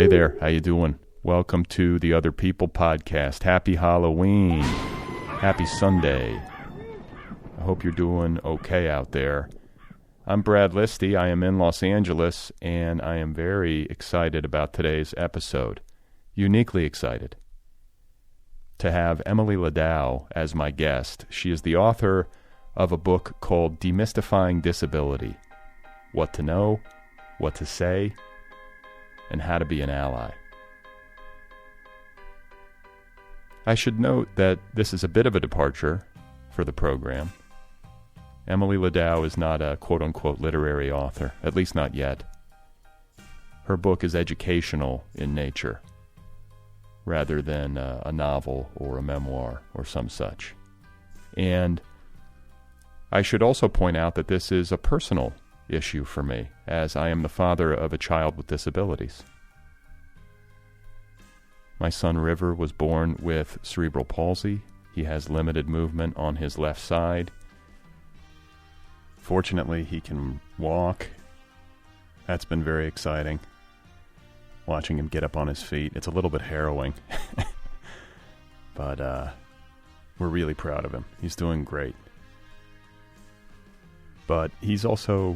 Hey there, how you doing? Welcome to the Otherppl podcast. Happy Halloween. Happy Sunday. I hope you're doing okay out there. I'm Brad Listi. I am in Los Angeles, and I am very excited about today's episode. Uniquely excited to have Emily Ladau as my guest. She is the author of a book called Demystifying Disability: What to Know, What to Say, and How to Be an Ally. I should note that this is a bit of a departure for the program. Emily Ladau is not a quote-unquote literary author, at least not yet. Her book is educational in nature, rather than a novel or a memoir or some such. And I should also point out that this is a personal issue for me, as I am the father of a child with disabilities. My son River was born with cerebral palsy. He has limited movement on his left side. Fortunately, he can walk. That's been very exciting, watching him get up on his feet. It's a little bit harrowing, but we're really proud of him. He's doing great. But he's also,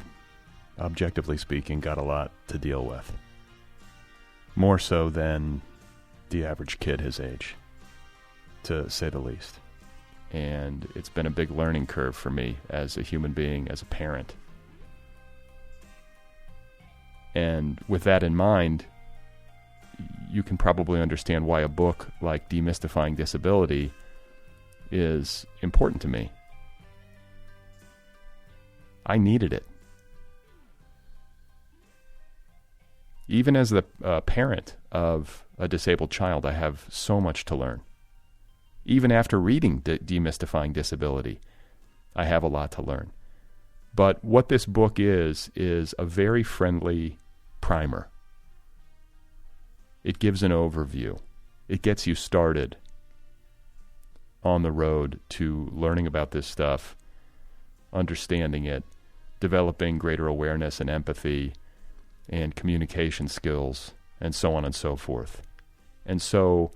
objectively speaking, got a lot to deal with. More so than the average kid his age, to say the least. And it's been a big learning curve for me as a human being, as a parent. And with that in mind, you can probably understand why a book like Demystifying Disability is important to me. I needed it. Even as the parent of a disabled child, I have so much to learn. Even after reading Demystifying Disability, I have a lot to learn. But what this book is a very friendly primer. It gives an overview. It gets you started on the road to learning about this stuff, understanding it, developing greater awareness and empathy and communication skills, and so on and so forth. And so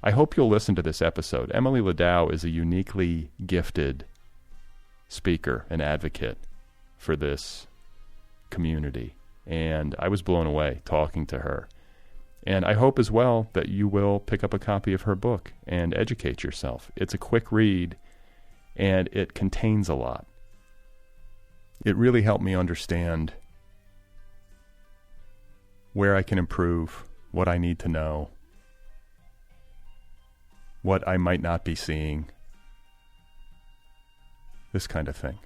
I hope you'll listen to this episode. Emily Ladau is a uniquely gifted speaker and advocate for this community, and I was blown away talking to her. And I hope as well that you will pick up a copy of her book and educate yourself. It's a quick read, and it contains a lot. It really helped me understand where I can improve, what I need to know, what I might not be seeing, this kind of thing.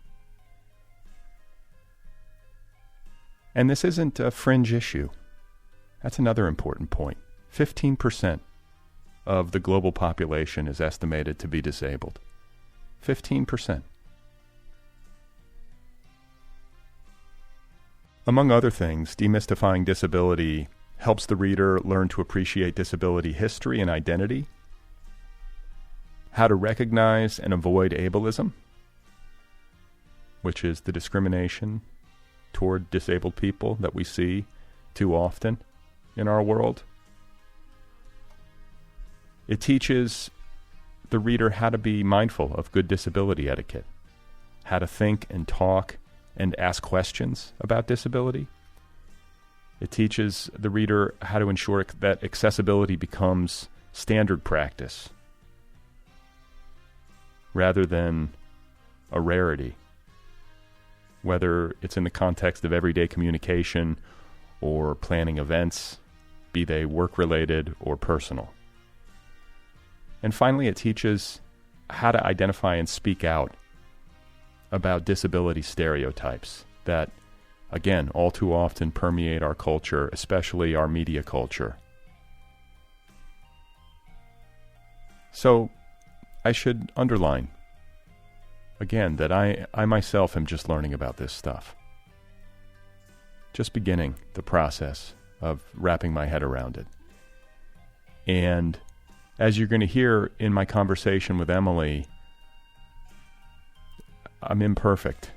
And this isn't a fringe issue. That's another important point. 15% of the global population is estimated to be disabled. 15%. Among other things, Demystifying Disability helps the reader learn to appreciate disability history and identity, how to recognize and avoid ableism, which is the discrimination toward disabled people that we see too often in our world. It teaches the reader how to be mindful of good disability etiquette, how to think and talk and ask questions about disability. It teaches the reader how to ensure that accessibility becomes standard practice rather than a rarity, whether it's in the context of everyday communication or planning events, be they work-related or personal. And finally, it teaches how to identify and speak out about disability stereotypes that, again, all too often permeate our culture, especially our media culture. So I should underline, again, that I myself am just learning about this stuff. Just beginning the process of wrapping my head around it. And as you're going to hear in my conversation with Emily, I'm imperfect.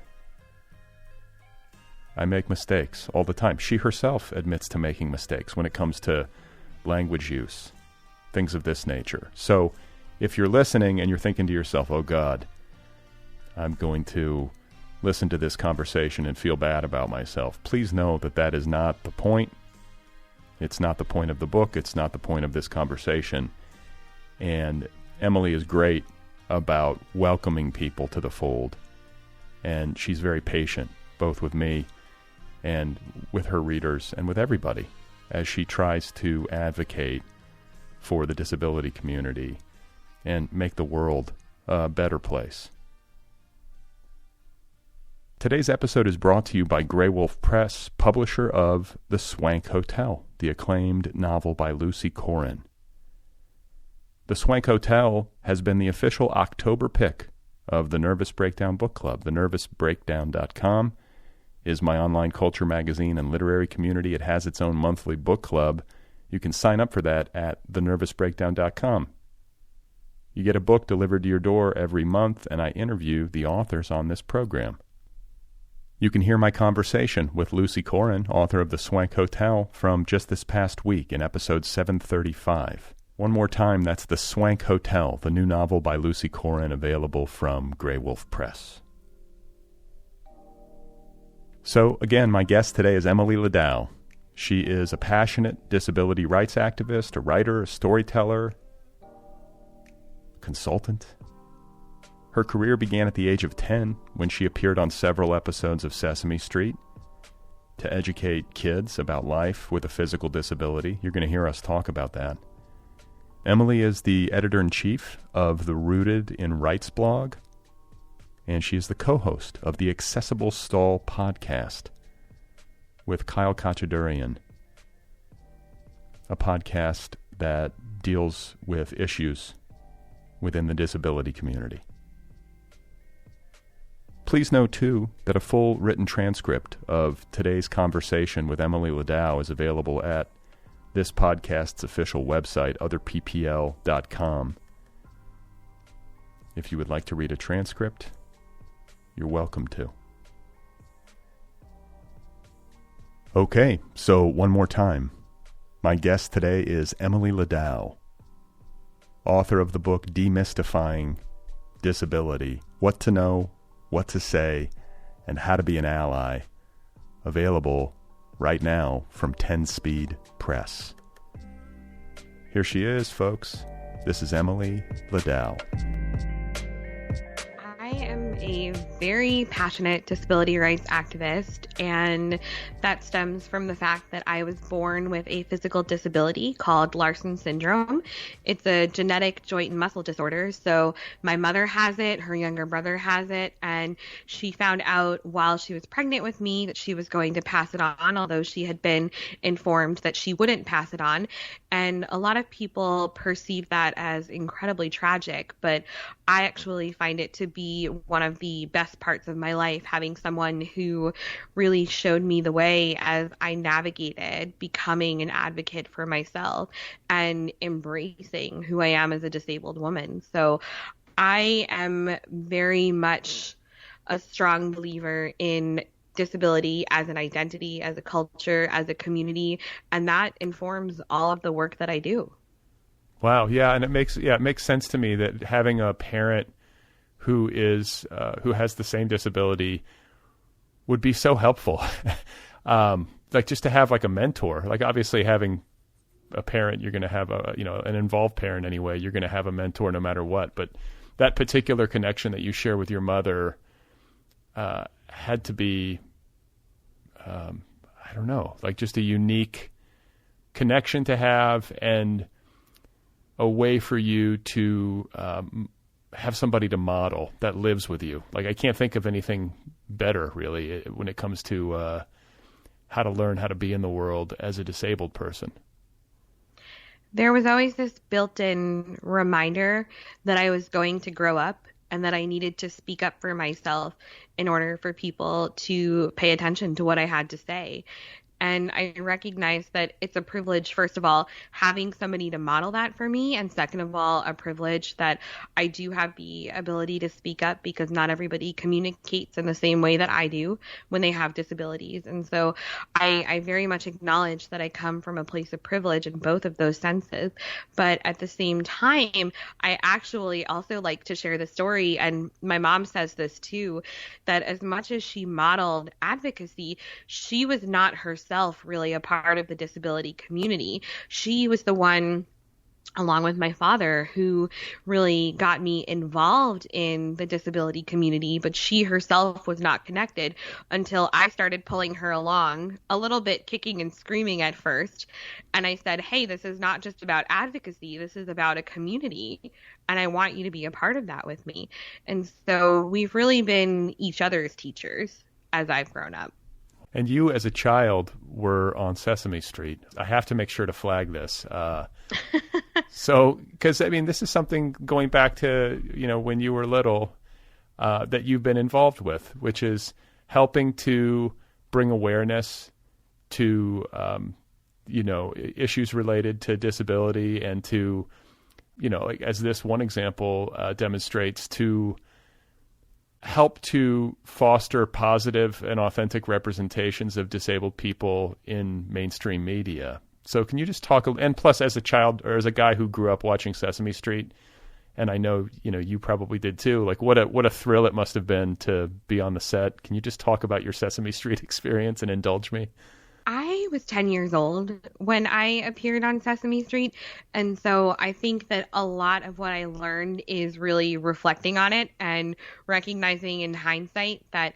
I make mistakes all the time. She herself admits to making mistakes when it comes to language use, things of this nature. So if you're listening and you're thinking to yourself, oh God, I'm going to listen to this conversation and feel bad about myself, please know that that is not the point. It's not the point of the book. It's not the point of this conversation. And Emily is great about welcoming people to the fold. And she's very patient, both with me and with her readers and with everybody, as she tries to advocate for the disability community and make the world a better place. Today's episode is brought to you by Grey Wolf Press, publisher of The Swank Hotel, the acclaimed novel by Lucy Corrin. The Swank Hotel has been the official October pick of the Nervous Breakdown Book Club. TheNervousBreakdown.com is my online culture magazine and literary community. It has its own monthly book club. You can sign up for that at TheNervousBreakdown.com. You get a book delivered to your door every month, and I interview the authors on this program. You can hear my conversation with Lucy Corrin, author of The Swank Hotel, from just this past week in episode 735. One more time, that's The Swank Hotel, the new novel by Lucy Corrin, available from Grey Wolf Press. So, again, my guest today is Emily Ladau. She is a passionate disability rights activist, a writer, a storyteller, consultant. Her career began at the age of 10 when she appeared on several episodes of Sesame Street to educate kids about life with a physical disability. You're going to hear us talk about that. Emily is the editor-in-chief of the Rooted in Rights blog, and she is the co-host of the Accessible Stall podcast with Kyle Kachadurian, a podcast that deals with issues within the disability community. Please note, too, that a full written transcript of today's conversation with Emily Ladau is available at this podcast's official website, otherppl.com. If you would like to read a transcript, you're welcome to. Okay, so one more time. My guest today is Emily Ladau, author of the book Demystifying Disability, What to Know, What to Say, and How to Be an Ally, available right now from 10-Speed Press. Here she is, folks. This is Emily Ladau. I am a very passionate disability rights activist, and that stems from the fact that I was born with a physical disability called Larsen syndrome. It's a genetic joint and muscle disorder. So my mother has it, her younger brother has it, and she found out while she was pregnant with me that she was going to pass it on, although she had been informed that she wouldn't pass it on. And a lot of people perceive that as incredibly tragic, but I actually find it to be one of the best parts of my life, having someone who really showed me the way as I navigated becoming an advocate for myself and embracing who I am as a disabled woman. So I am very much a strong believer in disability as an identity, as a culture, as a community, and that informs all of the work that I do. Wow, yeah, and it makes sense to me that having a parent who has the same disability would be so helpful. Like just to have like a mentor. Like obviously having a parent, you're going to have an involved parent anyway. You're going to have a mentor no matter what. But that particular connection that you share with your mother had to be, I don't know, like just a unique connection to have and a way for you to have somebody to model that lives with you. Like I can't think of anything better really when it comes to how to learn how to be in the world as a disabled person. There was always this built-in reminder that I was going to grow up and that I needed to speak up for myself in order for people to pay attention to what I had to say. And I recognize that it's a privilege, first of all, having somebody to model that for me. And second of all, a privilege that I do have the ability to speak up, because not everybody communicates in the same way that I do when they have disabilities. And so I very much acknowledge that I come from a place of privilege in both of those senses. But at the same time, I actually also like to share the story, and my mom says this too, that as much as she modeled advocacy, she was not herself really a part of the disability community. She was the one, along with my father, who really got me involved in the disability community, but she herself was not connected until I started pulling her along, a little bit kicking and screaming at first. And I said, hey, this is not just about advocacy, this is about a community, and I want you to be a part of that with me. And so we've really been each other's teachers as I've grown up. And you, as a child, were on Sesame Street. I have to make sure to flag this. So, because, I mean, this is something going back to, when you were little, that you've been involved with, which is helping to bring awareness to, issues related to disability and to, like, as this one example demonstrates, to help to foster positive and authentic representations of disabled people in mainstream media. So can you just talk, and plus as a child or as a guy who grew up watching Sesame Street, and I know, you probably did too, like what a thrill it must have been to be on the set. Can you just talk about your Sesame Street experience and indulge me? I was 10 years old when I appeared on Sesame Street, and so I think that a lot of what I learned is really reflecting on it and recognizing in hindsight that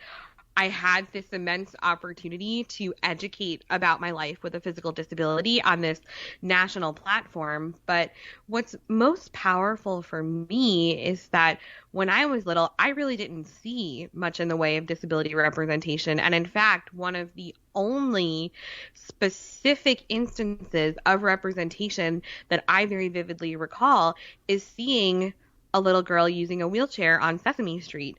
I had this immense opportunity to educate about my life with a physical disability on this national platform. But what's most powerful for me is that when I was little, I really didn't see much in the way of disability representation. And in fact, one of the only specific instances of representation that I very vividly recall is seeing a little girl using a wheelchair on Sesame Street.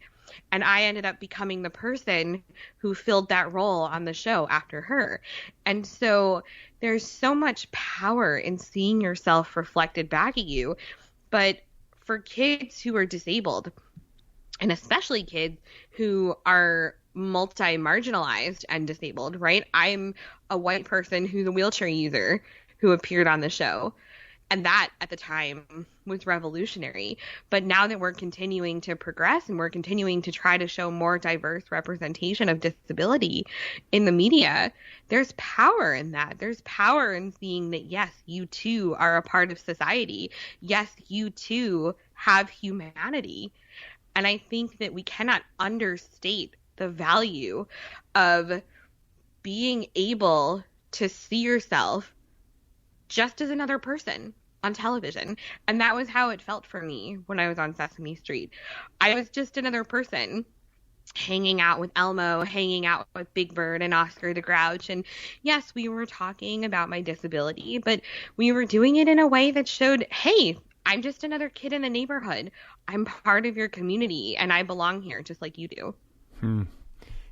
And I ended up becoming the person who filled that role on the show after her. And so there's so much power in seeing yourself reflected back at you. But for kids who are disabled, and especially kids who are multi-marginalized and disabled, right? I'm a white person who's a wheelchair user who appeared on the show. And that, at the time, was revolutionary. But now that we're continuing to progress and we're continuing to try to show more diverse representation of disability in the media, there's power in that. There's power in seeing that, yes, you too are a part of society. Yes, you too have humanity. And I think that we cannot understate the value of being able to see yourself just as another person on television. And that was how it felt for me when I was on Sesame Street. I was just another person hanging out with Elmo, hanging out with Big Bird and Oscar the Grouch. And yes, we were talking about my disability, but we were doing it in a way that showed, hey, I'm just another kid in the neighborhood. I'm part of your community and I belong here just like you do.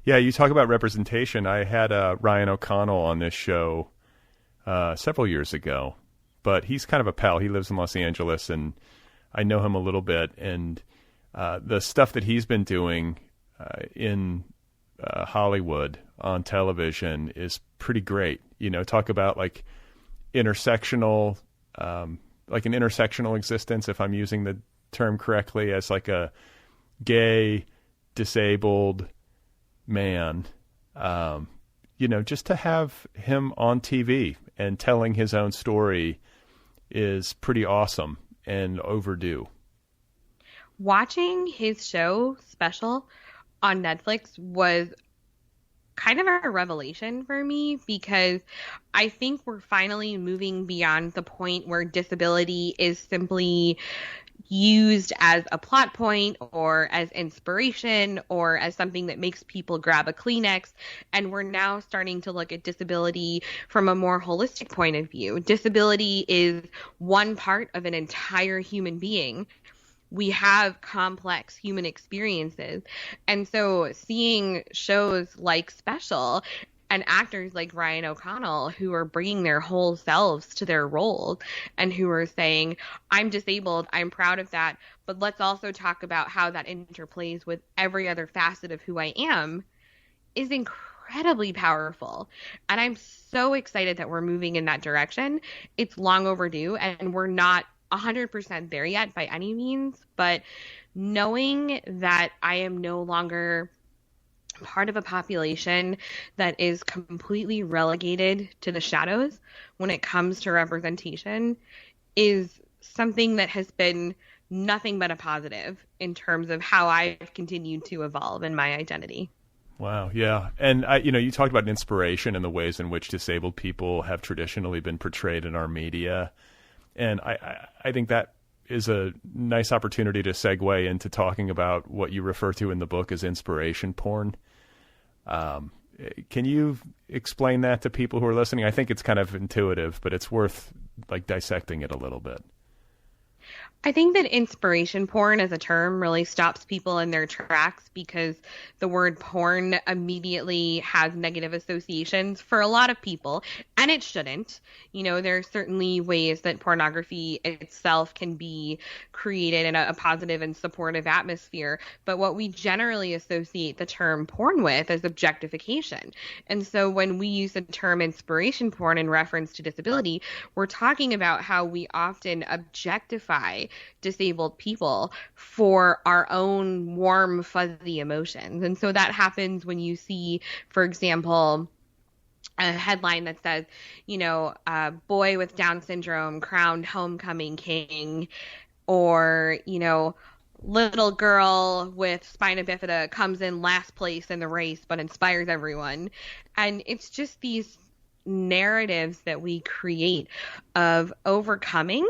Yeah, you talk about representation. I had Ryan O'Connell on this show several years ago, but he's kind of a pal. He lives in Los Angeles, and I know him a little bit. And the stuff that he's been doing in Hollywood on television is pretty great. Talk about like intersectional, like an intersectional existence, if I'm using the term correctly, as like a gay, disabled man. Just to have him on TV and telling his own story is pretty awesome and overdue. Watching his show special on Netflix was kind of a revelation for me, because I think we're finally moving beyond the point where disability is simply used as a plot point or as inspiration or as something that makes people grab a Kleenex. And we're now starting to look at disability from a more holistic point of view. Disability is one part of an entire human being. We have complex human experiences. And so seeing shows like Special and actors like Ryan O'Connell who are bringing their whole selves to their roles and who are saying, I'm disabled, I'm proud of that, but let's also talk about how that interplays with every other facet of who I am, is incredibly powerful. And I'm so excited that we're moving in that direction. It's long overdue, and we're not 100% there yet by any means, but knowing that I am no longer part of a population that is completely relegated to the shadows when it comes to representation is something that has been nothing but a positive in terms of how I've continued to evolve in my identity. Wow, yeah. And, you talked about inspiration and the ways in which disabled people have traditionally been portrayed in our media. And I think that is a nice opportunity to segue into talking about what you refer to in the book as inspiration porn. Can you explain that to people who are listening? I think it's kind of intuitive, but it's worth dissecting it a little bit. I think that inspiration porn as a term really stops people in their tracks because the word porn immediately has negative associations for a lot of people, and it shouldn't. There are certainly ways that pornography itself can be created in a positive and supportive atmosphere, but what we generally associate the term porn with is objectification. And so when we use the term inspiration porn in reference to disability, we're talking about how we often objectify disabled people for our own warm, fuzzy emotions. And so that happens when you see, for example, a headline that says, boy with Down syndrome crowned homecoming king, or, little girl with spina bifida comes in last place in the race but inspires everyone. And it's just these narratives that we create of overcoming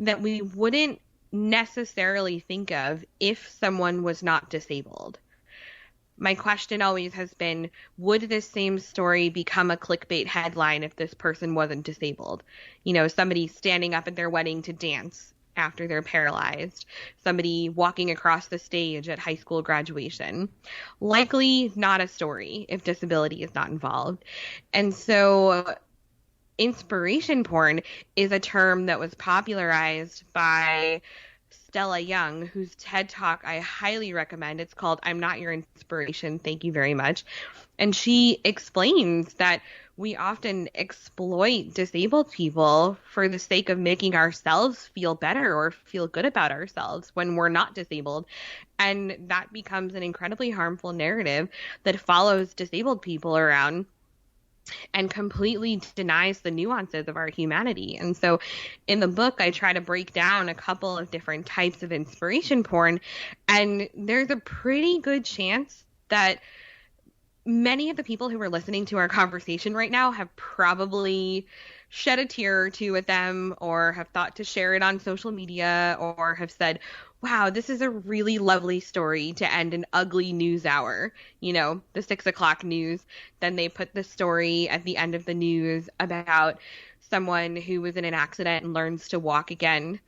that we wouldn't necessarily think of if someone was not disabled. My question always has been, would this same story become a clickbait headline if this person wasn't disabled? Somebody standing up at their wedding to dance after they're paralyzed, somebody walking across the stage at high school graduation. Likely not a story if disability is not involved. And so inspiration porn is a term that was popularized by Stella Young, whose TED Talk I highly recommend. It's called I'm Not Your Inspiration, Thank You Very Much. And she explains that we often exploit disabled people for the sake of making ourselves feel better or feel good about ourselves when we're not disabled. And that becomes an incredibly harmful narrative that follows disabled people around and completely denies the nuances of our humanity. And so in the book, I try to break down a couple of different types of inspiration porn, and there's a pretty good chance that many of the people who are listening to our conversation right now have probably shed a tear or two at them, or have thought to share it on social media, or have said, wow, this is a really lovely story to end an ugly news hour, the 6:00 news. Then they put the story at the end of the news about someone who was in an accident and learns to walk again.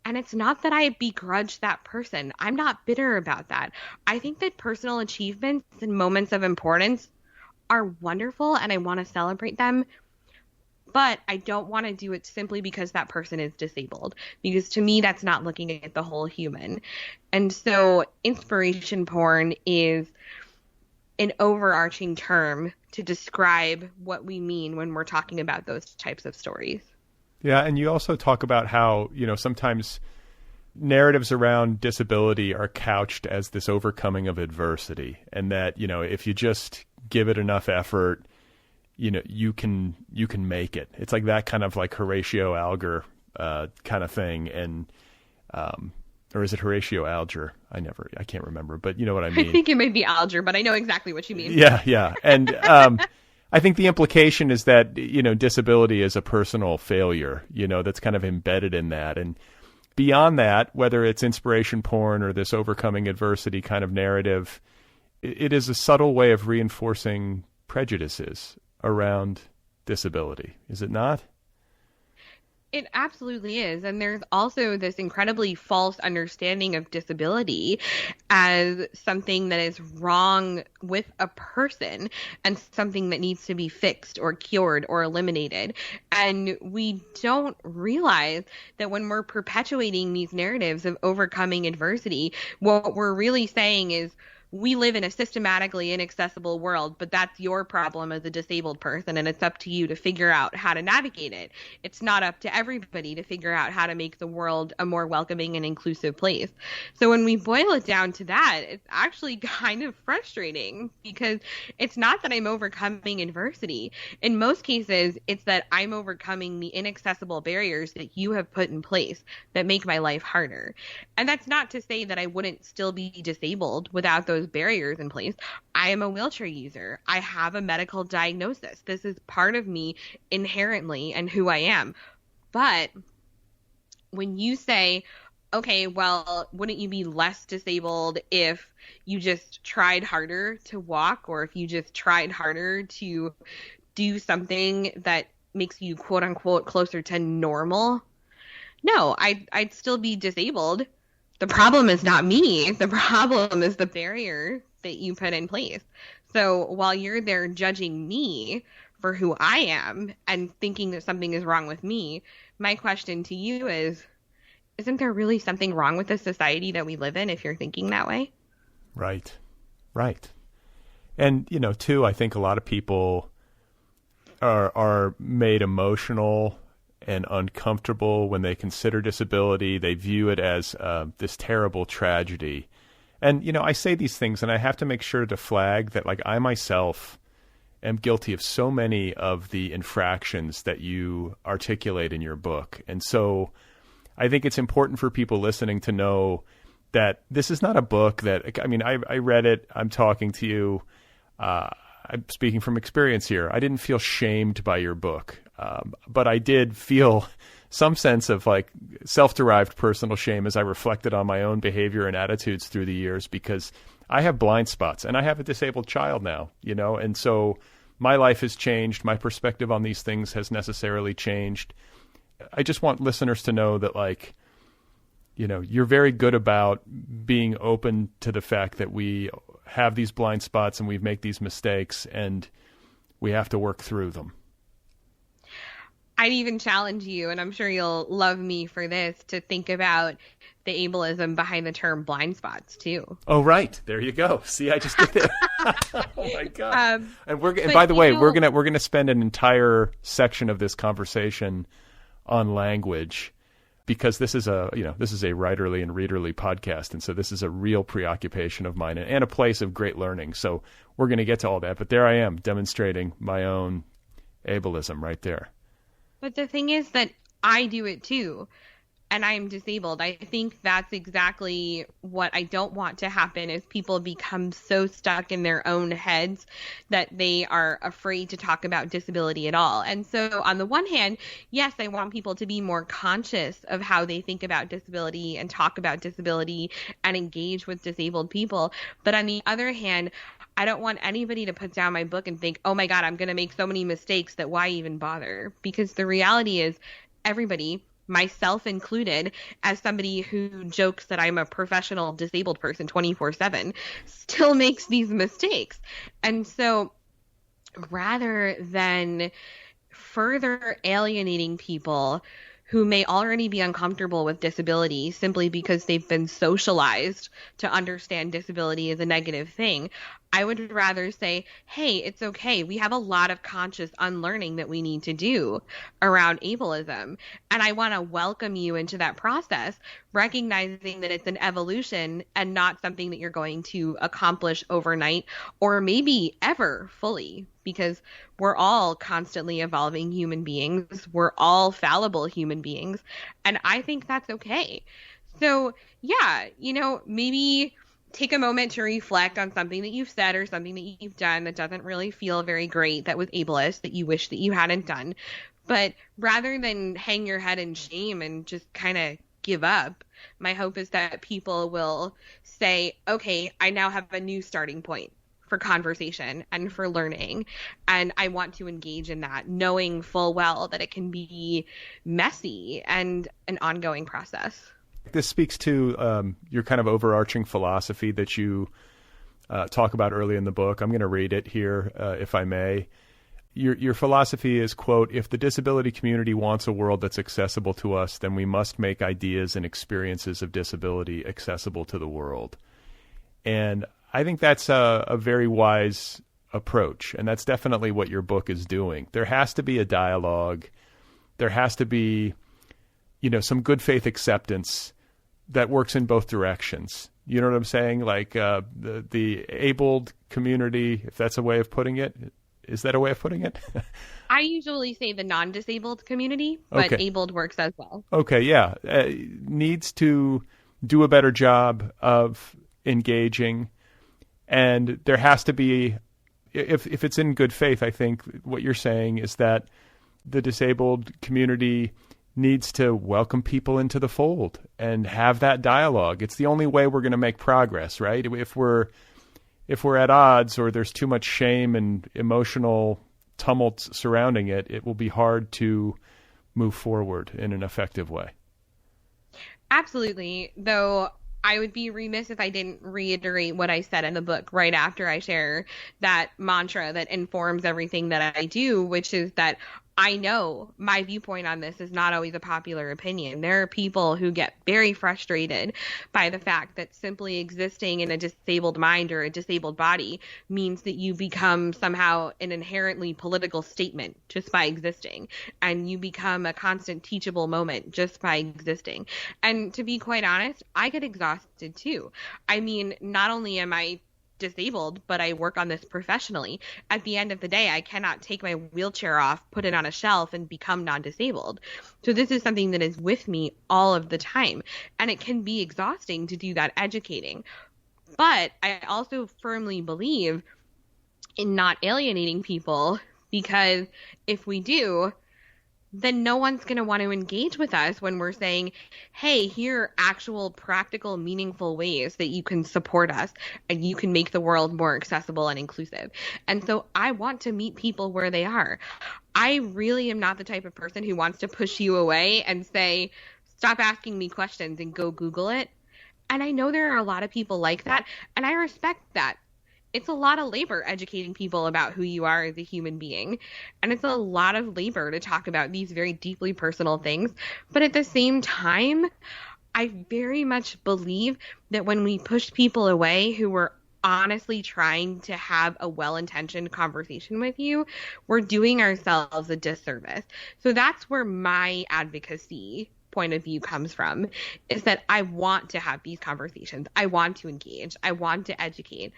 And it's not that I begrudge that person. I'm not bitter about that. I think that personal achievements and moments of importance are wonderful, and I want to celebrate them. But I don't want to do it simply because that person is disabled, because to me, that's not looking at the whole human. And so inspiration porn is an overarching term to describe what we mean when we're talking about those types of stories. Yeah, and you also talk about how, sometimes narratives around disability are couched as this overcoming of adversity, and that, if you just give it enough effort, you can make it. It's like that kind of like Horatio Alger kind of thing. And, or is it Horatio Alger? I can't remember, but you know what I mean? I think it might be Alger, but I know exactly what you mean. Yeah. And, I think the implication is that, disability is a personal failure, that's kind of embedded in that. And beyond that, whether it's inspiration porn or this overcoming adversity kind of narrative, it is a subtle way of reinforcing prejudices around disability, is it not? It absolutely is. And there's also this incredibly false understanding of disability as something that is wrong with a person and something that needs to be fixed or cured or eliminated. And we don't realize that when we're perpetuating these narratives of overcoming adversity, what we're really saying is, we live in a systematically inaccessible world, but that's your problem as a disabled person, and it's up to you to figure out how to navigate it. It's not up to everybody to figure out how to make the world a more welcoming and inclusive place. So when we boil it down to that, it's actually kind of frustrating, because it's not that I'm overcoming adversity. In most cases, it's that I'm overcoming the inaccessible barriers that you have put in place that make my life harder. And that's not to say that I wouldn't still be disabled without those barriers in place. I am a wheelchair user. I have a medical diagnosis. This is part of me inherently and who I am. But when you say, okay, well, wouldn't you be less disabled if you just tried harder to walk, or if you just tried harder to do something that makes you quote unquote closer to normal? No, I'd still be disabled. The problem is not me. The problem is the barrier that you put in place. So while you're there judging me for who I am and thinking that something is wrong with me, my question to you is, isn't there really something wrong with the society that we live in if you're thinking that way? Right. Right. And, too, I think a lot of people are made emotional and uncomfortable when they consider disability. They view it as this terrible tragedy. And, I say these things, and I have to make sure to flag that, like, I myself am guilty of so many of the infractions that you articulate in your book. And so I think it's important for people listening to know that this is not a book that, I read it, I'm talking to you, I'm speaking from experience here. I didn't feel shamed by your book. But I did feel some sense of like self-derived personal shame as I reflected on my own behavior and attitudes through the years, because I have blind spots and I have a disabled child now, and so my life has changed. My perspective on these things has necessarily changed. I just want listeners to know that, like, you're very good about being open to the fact that we have these blind spots and we make these mistakes and we have to work through them. I'd even challenge you, and I'm sure you'll love me for this, to think about the ableism behind the term blind spots too. Oh, right. There you go. See, I just did it. Oh my God. And by the way, we're gonna spend an entire section of this conversation on language, because this is a writerly and readerly podcast, and so this is a real preoccupation of mine and a place of great learning. So we're going to get to all that, but there I am demonstrating my own ableism right there. But the thing is that I do it too, and I'm disabled. I think that's exactly what I don't want to happen, is people become so stuck in their own heads that they are afraid to talk about disability at all. And so on the one hand, yes, I want people to be more conscious of how they think about disability and talk about disability and engage with disabled people. But on the other hand, I don't want anybody to put down my book and think, oh my God, I'm going to make so many mistakes that why even bother? Because the reality is everybody, myself included, as somebody who jokes that I'm a professional disabled person 24/7, still makes these mistakes. And so rather than further alienating people who may already be uncomfortable with disability simply because they've been socialized to understand disability as a negative thing, I would rather say, hey, it's okay. We have a lot of conscious unlearning that we need to do around ableism. And I want to welcome you into that process, recognizing that it's an evolution and not something that you're going to accomplish overnight or maybe ever fully, because we're all constantly evolving human beings. We're all fallible human beings. And I think that's okay. So yeah, maybe take a moment to reflect on something that you've said or something that you've done that doesn't really feel very great, that was ableist, that you wish that you hadn't done. But rather than hang your head in shame and just kind of give up, my hope is that people will say, okay, I now have a new starting point. for conversation and for learning. And I want to engage in that, knowing full well that it can be messy and an ongoing process. This speaks to your kind of overarching philosophy that you talk about early in the book. I'm going to read it here, if I may. Your philosophy is, quote, "If the disability community wants a world that's accessible to us, then we must make ideas and experiences of disability accessible to the world." And I think that's a very wise approach, and that's definitely what your book is doing. There has to be a dialogue. There has to be, some good faith acceptance that works in both directions. You know what I'm saying? Like the abled community, if that's a way of putting it. Is that a way of putting it? I usually say the non-disabled community, but okay. abled works as well. Okay, yeah. Needs to do a better job of engaging. And there has to be, if it's in good faith, I think what you're saying is that the disabled community needs to welcome people into the fold and have that dialogue. It's the only way we're going to make progress, right? If we're at odds or there's too much shame and emotional tumult surrounding it, it will be hard to move forward in an effective way. Absolutely. Though I would be remiss if I didn't reiterate what I said in the book right after I share that mantra that informs everything that I do, which is that I know my viewpoint on this is not always a popular opinion. There are people who get very frustrated by the fact that simply existing in a disabled mind or a disabled body means that you become somehow an inherently political statement just by existing, and you become a constant teachable moment just by existing. And to be quite honest, I get exhausted too. I mean, not only am I disabled, but I work on this professionally. At the end of the day, I cannot take my wheelchair off, put it on a shelf, and become non-disabled. So this is something that is with me all of the time, and it can be exhausting to do that educating. But I also firmly believe in not alienating people, because if we do, then no one's going to want to engage with us when we're saying, hey, here are actual practical, meaningful ways that you can support us and you can make the world more accessible and inclusive. And so I want to meet people where they are. I really am not the type of person who wants to push you away and say, stop asking me questions and go Google it. And I know there are a lot of people like that, and I respect that. It's a lot of labor educating people about who you are as a human being. And it's a lot of labor to talk about these very deeply personal things. But at the same time, I very much believe that when we push people away who were honestly trying to have a well-intentioned conversation with you, we're doing ourselves a disservice. So that's where my advocacy point of view comes from, is that I want to have these conversations. I want to engage. I want to educate.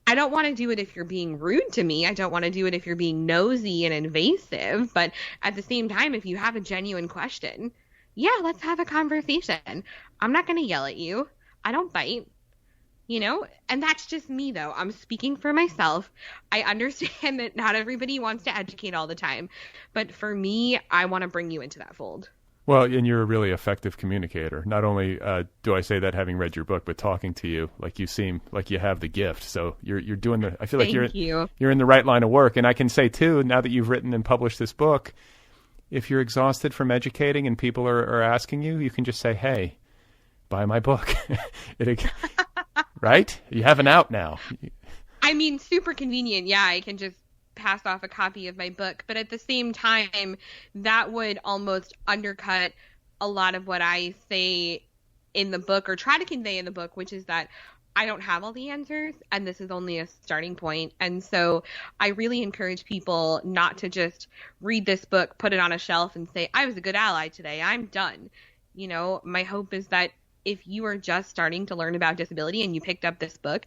I don't want to do it if you're being rude to me. I don't want to do it if you're being nosy and invasive. But at the same time, if you have a genuine question, yeah, let's have a conversation. I'm not going to yell at you. I don't bite, and that's just me, though. I'm speaking for myself. I understand that not everybody wants to educate all the time. But for me, I want to bring you into that fold. Well, and you're a really effective communicator. Not only do I say that having read your book, but talking to you, like you seem like you have the gift. So you're doing I feel like you're in the right line of work. And I can say too, now that you've written and published this book, if you're exhausted from educating and people are asking you, you can just say, hey, buy my book. Right? You have an out now. I mean, super convenient. Yeah, I can just pass off a copy of my book, but at the same time, that would almost undercut a lot of what I say in the book, or try to convey in the book, which is that I don't have all the answers, and this is only a starting point. And so I really encourage people not to just read this book, put it on a shelf, and say, I was a good ally today, I'm done. My hope is that if you are just starting to learn about disability and you picked up this book,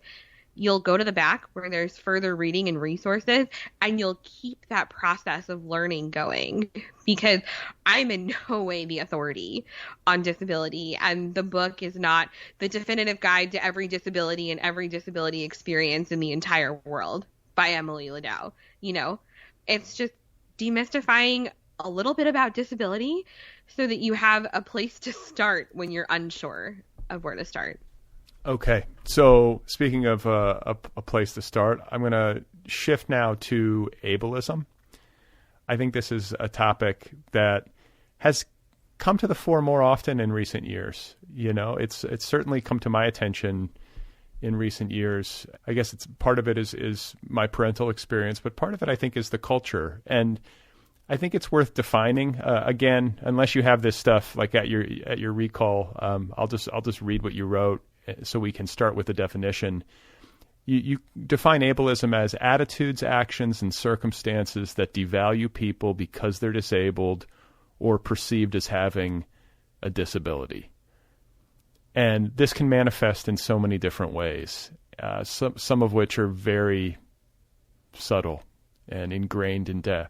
you'll go to the back where there's further reading and resources, and you'll keep that process of learning going, because I'm in no way the authority on disability, and the book is not the definitive guide to every disability and every disability experience in the entire world by Emily Ladau. It's just demystifying a little bit about disability so that you have a place to start when you're unsure of where to start. Okay. So speaking of a place to start, I'm going to shift now to ableism. I think this is a topic that has come to the fore more often in recent years. You know, it's certainly come to my attention in recent years. I guess it's part of it is my parental experience, but part of it I think is the culture. And I think it's worth defining. Again, unless you have this stuff like at your recall, I'll just read what you wrote so we can start with the definition. You define ableism as attitudes, actions, and circumstances that devalue people because they're disabled or perceived as having a disability. And this can manifest in so many different ways, some of which are very subtle and ingrained into,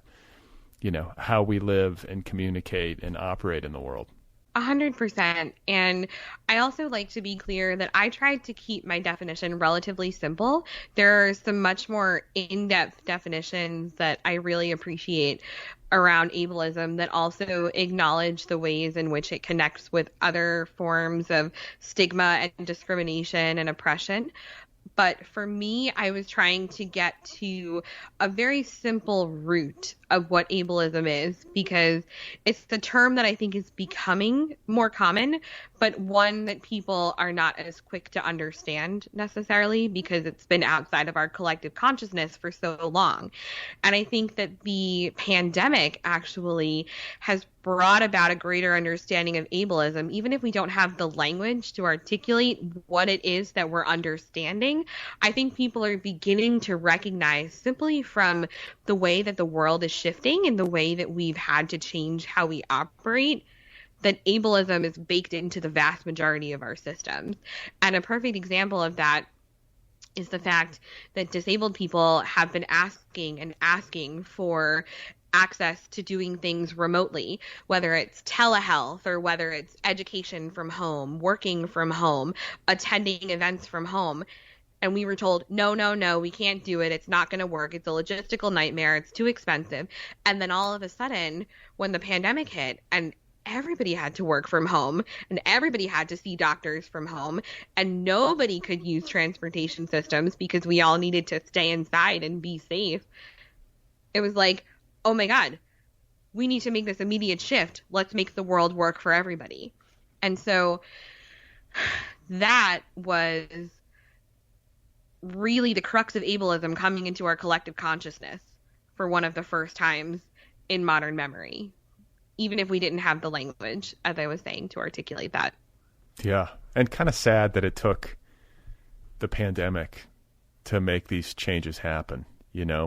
how we live and communicate and operate in the world. 100%. And I also like to be clear that I tried to keep my definition relatively simple. There are some much more in-depth definitions that I really appreciate around ableism that also acknowledge the ways in which it connects with other forms of stigma and discrimination and oppression. But for me, I was trying to get to a very simple root of what ableism is, because it's the term that I think is becoming more common, but one that people are not as quick to understand necessarily because it's been outside of our collective consciousness for so long. And I think that the pandemic actually has brought about a greater understanding of ableism, even if we don't have the language to articulate what it is that we're understanding. I think people are beginning to recognize, simply from the way that the world is shifting and the way that we've had to change how we operate, that ableism is baked into the vast majority of our systems. And a perfect example of that is the fact that disabled people have been asking for access to doing things remotely, whether it's telehealth or whether it's education from home, working from home, attending events from home. And we were told, no, we can't do it. It's not going to work. It's a logistical nightmare. It's too expensive. And then all of a sudden, when the pandemic hit and everybody had to work from home and everybody had to see doctors from home and nobody could use transportation systems because we all needed to stay inside and be safe, it was like, oh my God, we need to make this immediate shift. Let's make the world work for everybody. And so that was really the crux of ableism coming into our collective consciousness for one of the first times in modern memory, even if we didn't have the language, as I was saying, to articulate that. Yeah. And kind of sad that it took the pandemic to make these changes happen,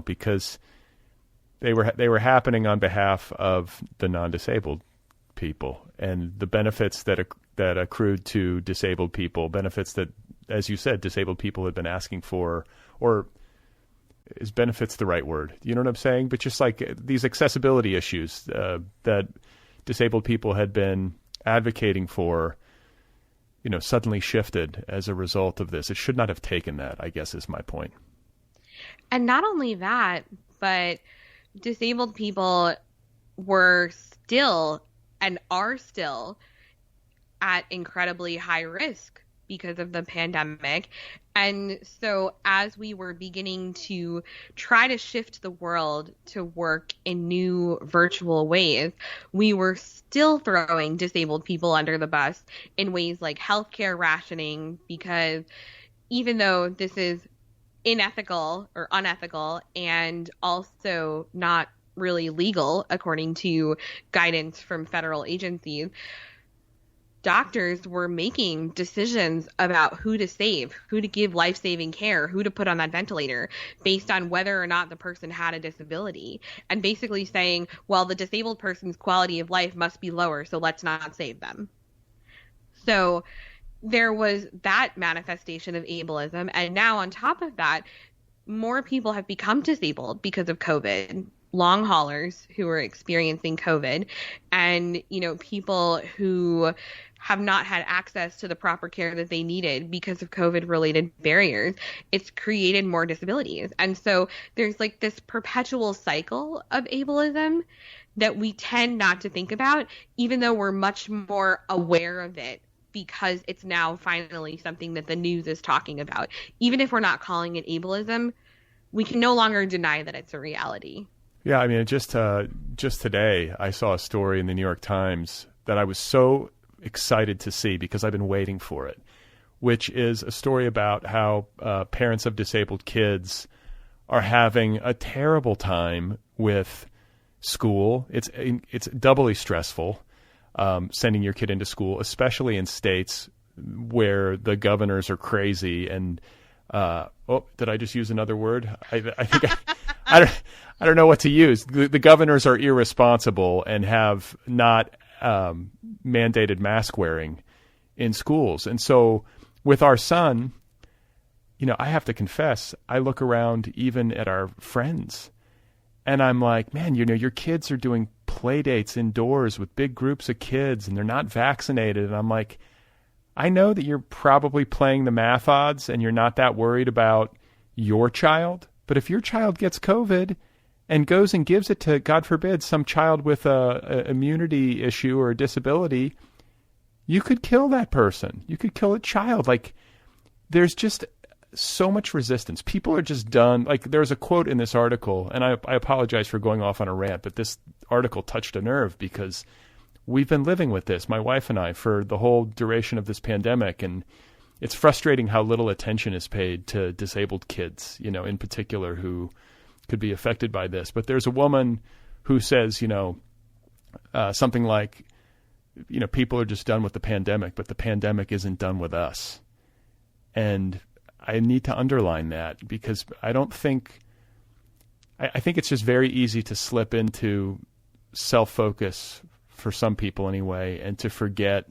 because they were happening on behalf of the non-disabled people, and the benefits that accrued to disabled people, benefits that, as you said, disabled people had been asking for, or is benefits the right word? You know what I'm saying? But just like these accessibility issues that disabled people had been advocating for, suddenly shifted as a result of this. It should not have taken that, I guess, is my point. And not only that, but disabled people were still and are still at incredibly high risk because of the pandemic. And so as we were beginning to try to shift the world to work in new virtual ways, we were still throwing disabled people under the bus in ways like healthcare rationing, because even though this is unethical and also not really legal according to guidance from federal agencies, doctors were making decisions about who to save, who to give life-saving care, who to put on that ventilator based on whether or not the person had a disability, and basically saying, well, the disabled person's quality of life must be lower, so let's not save them. So there was that manifestation of ableism. And now on top of that, more people have become disabled because of COVID. Long haulers who are experiencing COVID, and, people who have not had access to the proper care that they needed because of COVID-related barriers. It's created more disabilities. And so there's like this perpetual cycle of ableism that we tend not to think about, even though we're much more aware of it because it's now finally something that the news is talking about. Even if we're not calling it ableism, we can no longer deny that it's a reality. Yeah, I mean, just today, I saw a story in the New York Times that I was so excited to see because I've been waiting for it, which is a story about how parents of disabled kids are having a terrible time with school. It's doubly stressful sending your kid into school, especially in states where the governors are crazy and did I just use another word? I think I don't know what to use. The governors are irresponsible and have not mandated mask wearing in schools. And so with our son, I have to confess, I look around even at our friends and I'm like, man, your kids are doing play dates indoors with big groups of kids and they're not vaccinated. And I'm like, I know that you're probably playing the math odds and you're not that worried about your child. But if your child gets COVID and goes and gives it to, God forbid, some child with a immunity issue or a disability, you could kill that person. You could kill a child. Like, there's just so much resistance. People are just done. Like, there's a quote in this article, and I apologize for going off on a rant, but this article touched a nerve because we've been living with this, my wife and I, for the whole duration of this pandemic, and it's frustrating how little attention is paid to disabled kids, in particular, who could be affected by this. But there's a woman who says, something like, people are just done with the pandemic, but the pandemic isn't done with us. And I need to underline that because I think it's just very easy to slip into self-focus for some people anyway, and to forget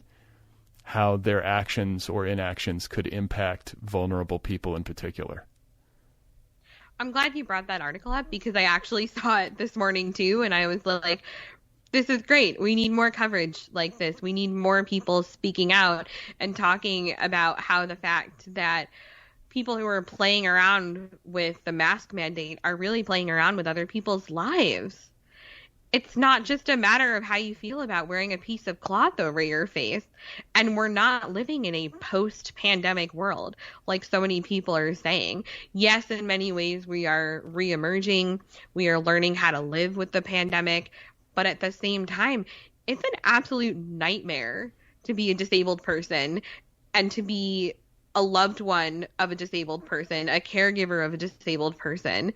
how their actions or inactions could impact vulnerable people in particular. I'm glad you brought that article up because I actually saw it this morning too, and I was like, this is great. We need more coverage like this. We need more people speaking out and talking about how the fact that people who are playing around with the mask mandate are really playing around with other people's lives. It's not just a matter of how you feel about wearing a piece of cloth over your face. And we're not living in a post-pandemic world like so many people are saying. Yes, in many ways we are re-emerging. We are learning how to live with the pandemic. But at the same time, it's an absolute nightmare to be a disabled person and to be a loved one of a disabled person, a caregiver of a disabled person,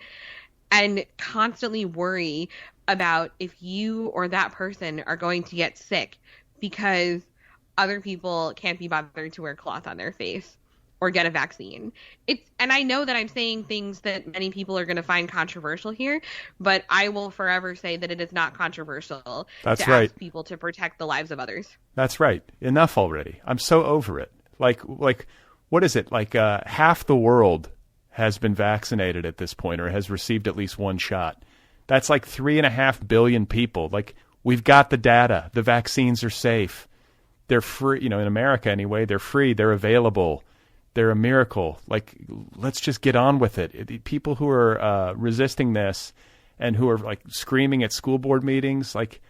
and constantly worry about if you or that person are going to get sick because other people can't be bothered to wear cloth on their face or get a vaccine. And I know that I'm saying things that many people are going to find controversial here, but I will forever say that it is not controversial That's to right. ask people to protect the lives of others. That's right. Enough already. I'm so over it. Like what is it? Like half the world has been vaccinated at this point or has received at least one shot. That's like 3.5 billion people. Like, we've got the data. The vaccines are safe. They're free, in America anyway. They're free. They're available. They're a miracle. Like, let's just get on with it. People who are resisting this and who are like screaming at school board meetings, like,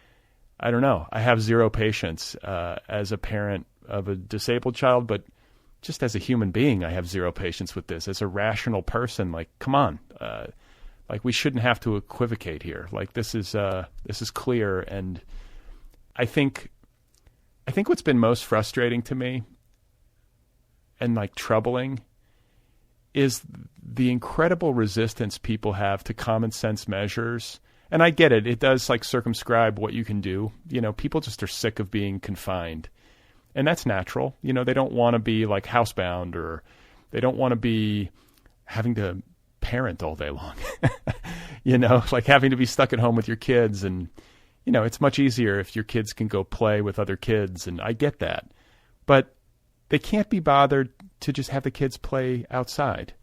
I don't know. I have zero patience as a parent of a disabled child, but just as a human being, I have zero patience with this. As a rational person, like, come on. Like, we shouldn't have to equivocate here. Like, this is clear. And I think what's been most frustrating to me and like troubling is the incredible resistance people have to common sense measures. And I get it. It does like circumscribe what you can do. People just are sick of being confined. And that's natural. They don't want to be like housebound, or they don't want to be having to parent all day long, like having to be stuck at home with your kids. And, it's much easier if your kids can go play with other kids. And I get that, but they can't be bothered to just have the kids play outside.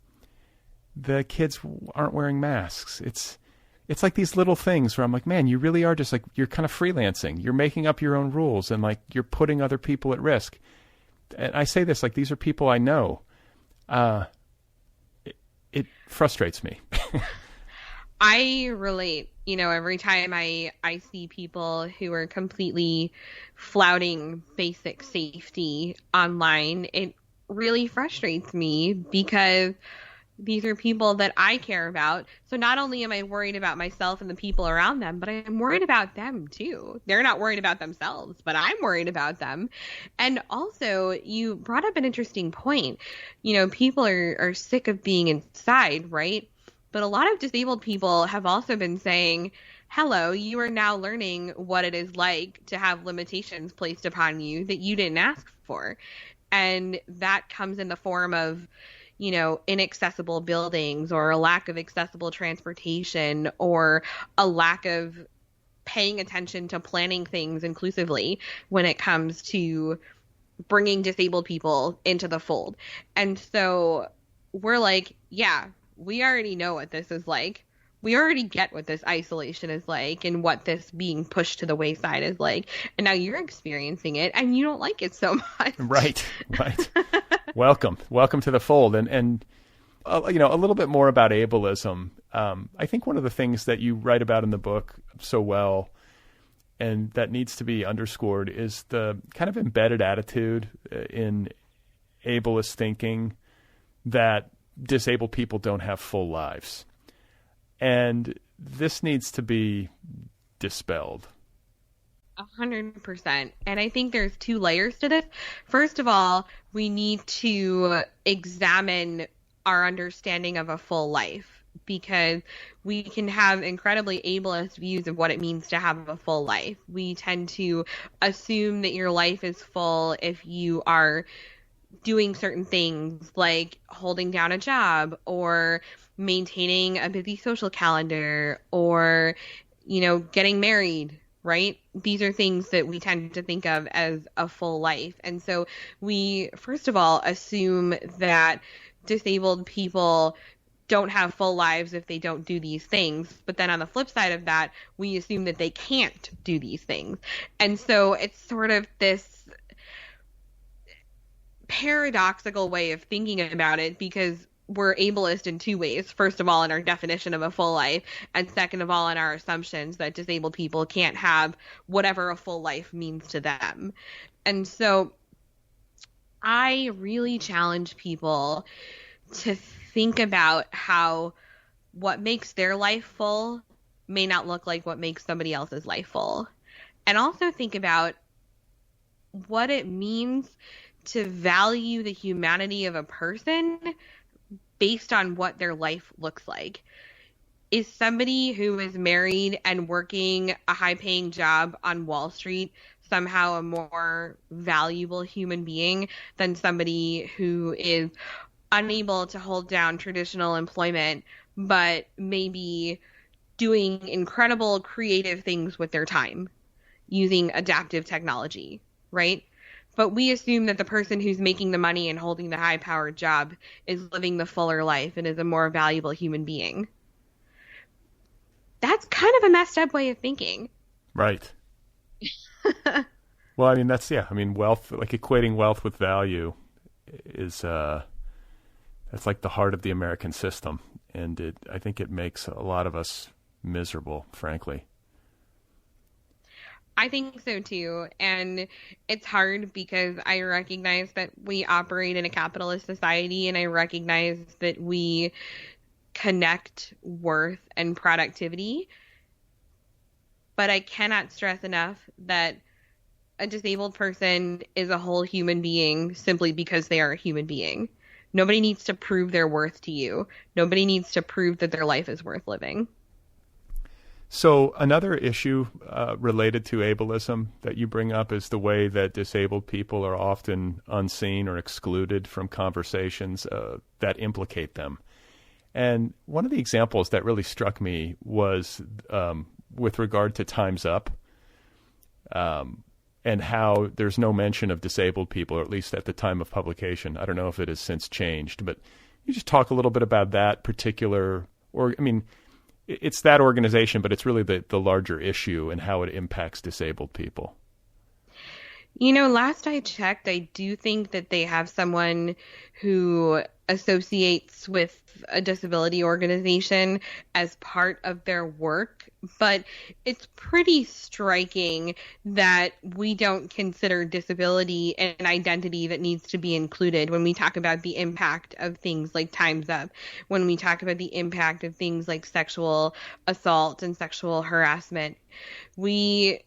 The kids aren't wearing masks. It's like these little things where I'm like, man, you really are just like, you're kind of freelancing. You're making up your own rules and like you're putting other people at risk. And I say this, like, these are people I know. It frustrates me. I relate, every time I see people who are completely flouting basic safety online, it really frustrates me because these are people that I care about. So not only am I worried about myself and the people around them, but I'm worried about them too. They're not worried about themselves, but I'm worried about them. And also, you brought up an interesting point. People are sick of being inside, right? But a lot of disabled people have also been saying, hello, you are now learning what it is like to have limitations placed upon you that you didn't ask for. And that comes in the form of inaccessible buildings, or a lack of accessible transportation, or a lack of paying attention to planning things inclusively when it comes to bringing disabled people into the fold. And so we're like, yeah, we already know what this is like. We already get what this isolation is like and what this being pushed to the wayside is like. And now you're experiencing it and you don't like it so much. Right. Welcome to the fold. And a little bit more about ableism. I think one of the things that you write about in the book so well, and that needs to be underscored, is the kind of embedded attitude in ableist thinking that disabled people don't have full lives. And this needs to be dispelled. 100%. And I think there's two layers to this. First of all, we need to examine our understanding of a full life, because we can have incredibly ableist views of what it means to have a full life. We tend to assume that your life is full if you are doing certain things like holding down a job, or maintaining a busy social calendar, or, getting married, right? These are things that we tend to think of as a full life. And so we, first of all, assume that disabled people don't have full lives if they don't do these things. But then on the flip side of that, we assume that they can't do these things. And so it's sort of this paradoxical way of thinking about it, because we're ableist in two ways. First of all, in our definition of a full life, and second of all, in our assumptions that disabled people can't have whatever a full life means to them. And so I really challenge people to think about how what makes their life full may not look like what makes somebody else's life full. And also think about what it means to value the humanity of a person based on what their life looks like. Is somebody who is married and working a high-paying job on Wall Street somehow a more valuable human being than somebody who is unable to hold down traditional employment, but maybe doing incredible creative things with their time using adaptive technology, right? But we assume that the person who's making the money and holding the high-powered job is living the fuller life and is a more valuable human being. That's kind of a messed up way of thinking. Right. Well, I mean, wealth, like equating wealth with value is, that's like the heart of the American system. And I think it makes a lot of us miserable, frankly. I think so too. And it's hard because I recognize that we operate in a capitalist society, and I recognize that we connect worth and productivity. But I cannot stress enough that a disabled person is a whole human being simply because they are a human being. Nobody needs to prove their worth to you. Nobody needs to prove that their life is worth living. So another issue related to ableism that you bring up is the way that disabled people are often unseen or excluded from conversations that implicate them. And one of the examples that really struck me was with regard to Time's Up, and how there's no mention of disabled people, or at least at the time of publication. I don't know if it has since changed, but you just talk a little bit about that particular, it's that organization, but it's really the larger issue and how it impacts disabled people. Last I checked, I do think that they have someone who associates with a disability organization as part of their work, but it's pretty striking that we don't consider disability an identity that needs to be included when we talk about the impact of things like Time's Up, when we talk about the impact of things like sexual assault and sexual harassment. We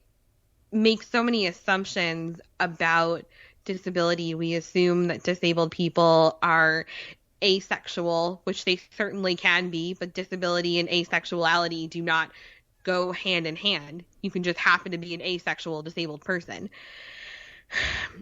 make so many assumptions about disability. We assume that disabled people are asexual, which they certainly can be, but disability and asexuality do not go hand in hand. You can just happen to be an asexual disabled person.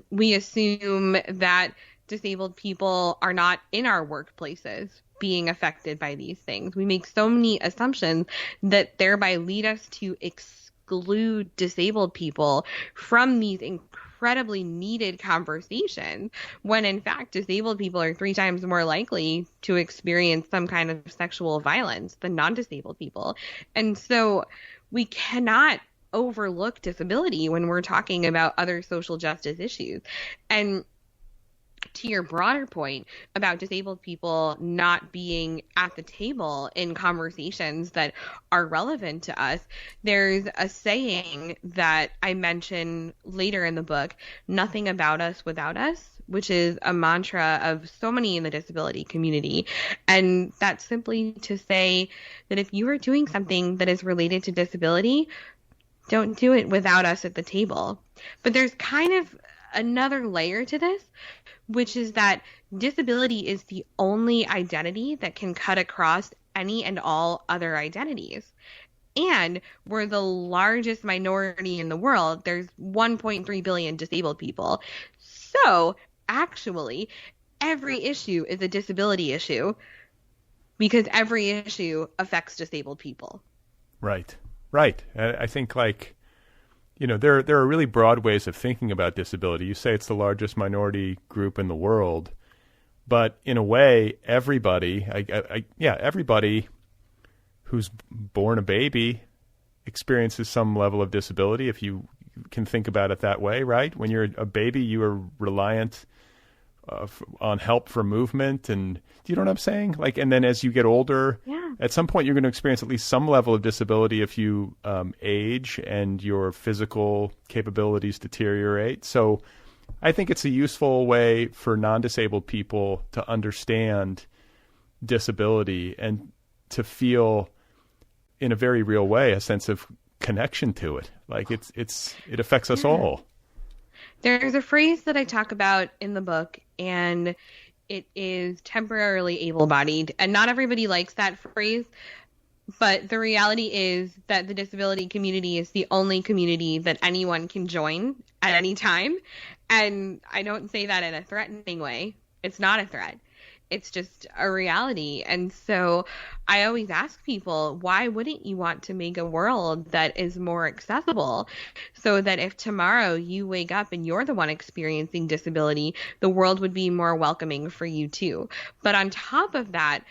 We assume that disabled people are not in our workplaces being affected by these things. We make so many assumptions that thereby lead us to exclude disabled people from these incredibly needed conversations, when in fact disabled people are 3 times more likely to experience some kind of sexual violence than non-disabled people. And so we cannot overlook disability when we're talking about other social justice issues. And to your broader point about disabled people not being at the table in conversations that are relevant to us, there's a saying that I mention later in the book, nothing about us without us, which is a mantra of so many in the disability community. And that's simply to say that if you are doing something that is related to disability, don't do it without us at the table. But there's kind of another layer to this, which is that disability is the only identity that can cut across any and all other identities. And we're the largest minority in the world. There's 1.3 billion disabled people. So actually, every issue is a disability issue because every issue affects disabled people. Right. I think there are really broad ways of thinking about disability. You say it's the largest minority group in the world, but in a way, everybody, everybody who's born a baby experiences some level of disability, if you can think about it that way, right? When you're a baby, you are reliant on help for movement, and do you know what I'm saying? And then as you get older, at some point you're going to experience at least some level of disability if you age and your physical capabilities deteriorate. So I think it's a useful way for non-disabled people to understand disability and to feel in a very real way a sense of connection to it. It affects us all. There's a phrase that I talk about in the book, and it is temporarily able-bodied. And not everybody likes that phrase, but the reality is that the disability community is the only community that anyone can join at any time. And I don't say that in a threatening way. It's not a threat. It's just a reality. And so I always ask people, why wouldn't you want to make a world that is more accessible so that if tomorrow you wake up and you're the one experiencing disability, the world would be more welcoming for you too. But on top of that,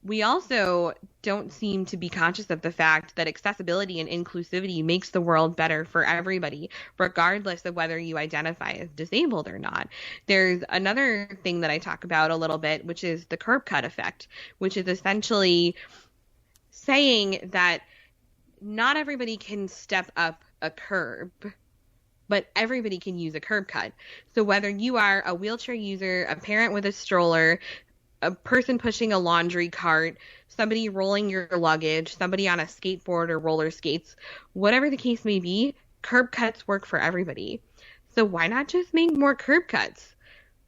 we also don't seem to be conscious of the fact that accessibility and inclusivity makes the world better for everybody, regardless of whether you identify as disabled or not. There's another thing that I talk about a little bit, which is the curb cut effect, which is essentially saying that not everybody can step up a curb, but everybody can use a curb cut. So whether you are a wheelchair user, a parent with a stroller, a person pushing a laundry cart, somebody rolling your luggage, somebody on a skateboard or roller skates, whatever the case may be, curb cuts work for everybody. So why not just make more curb cuts,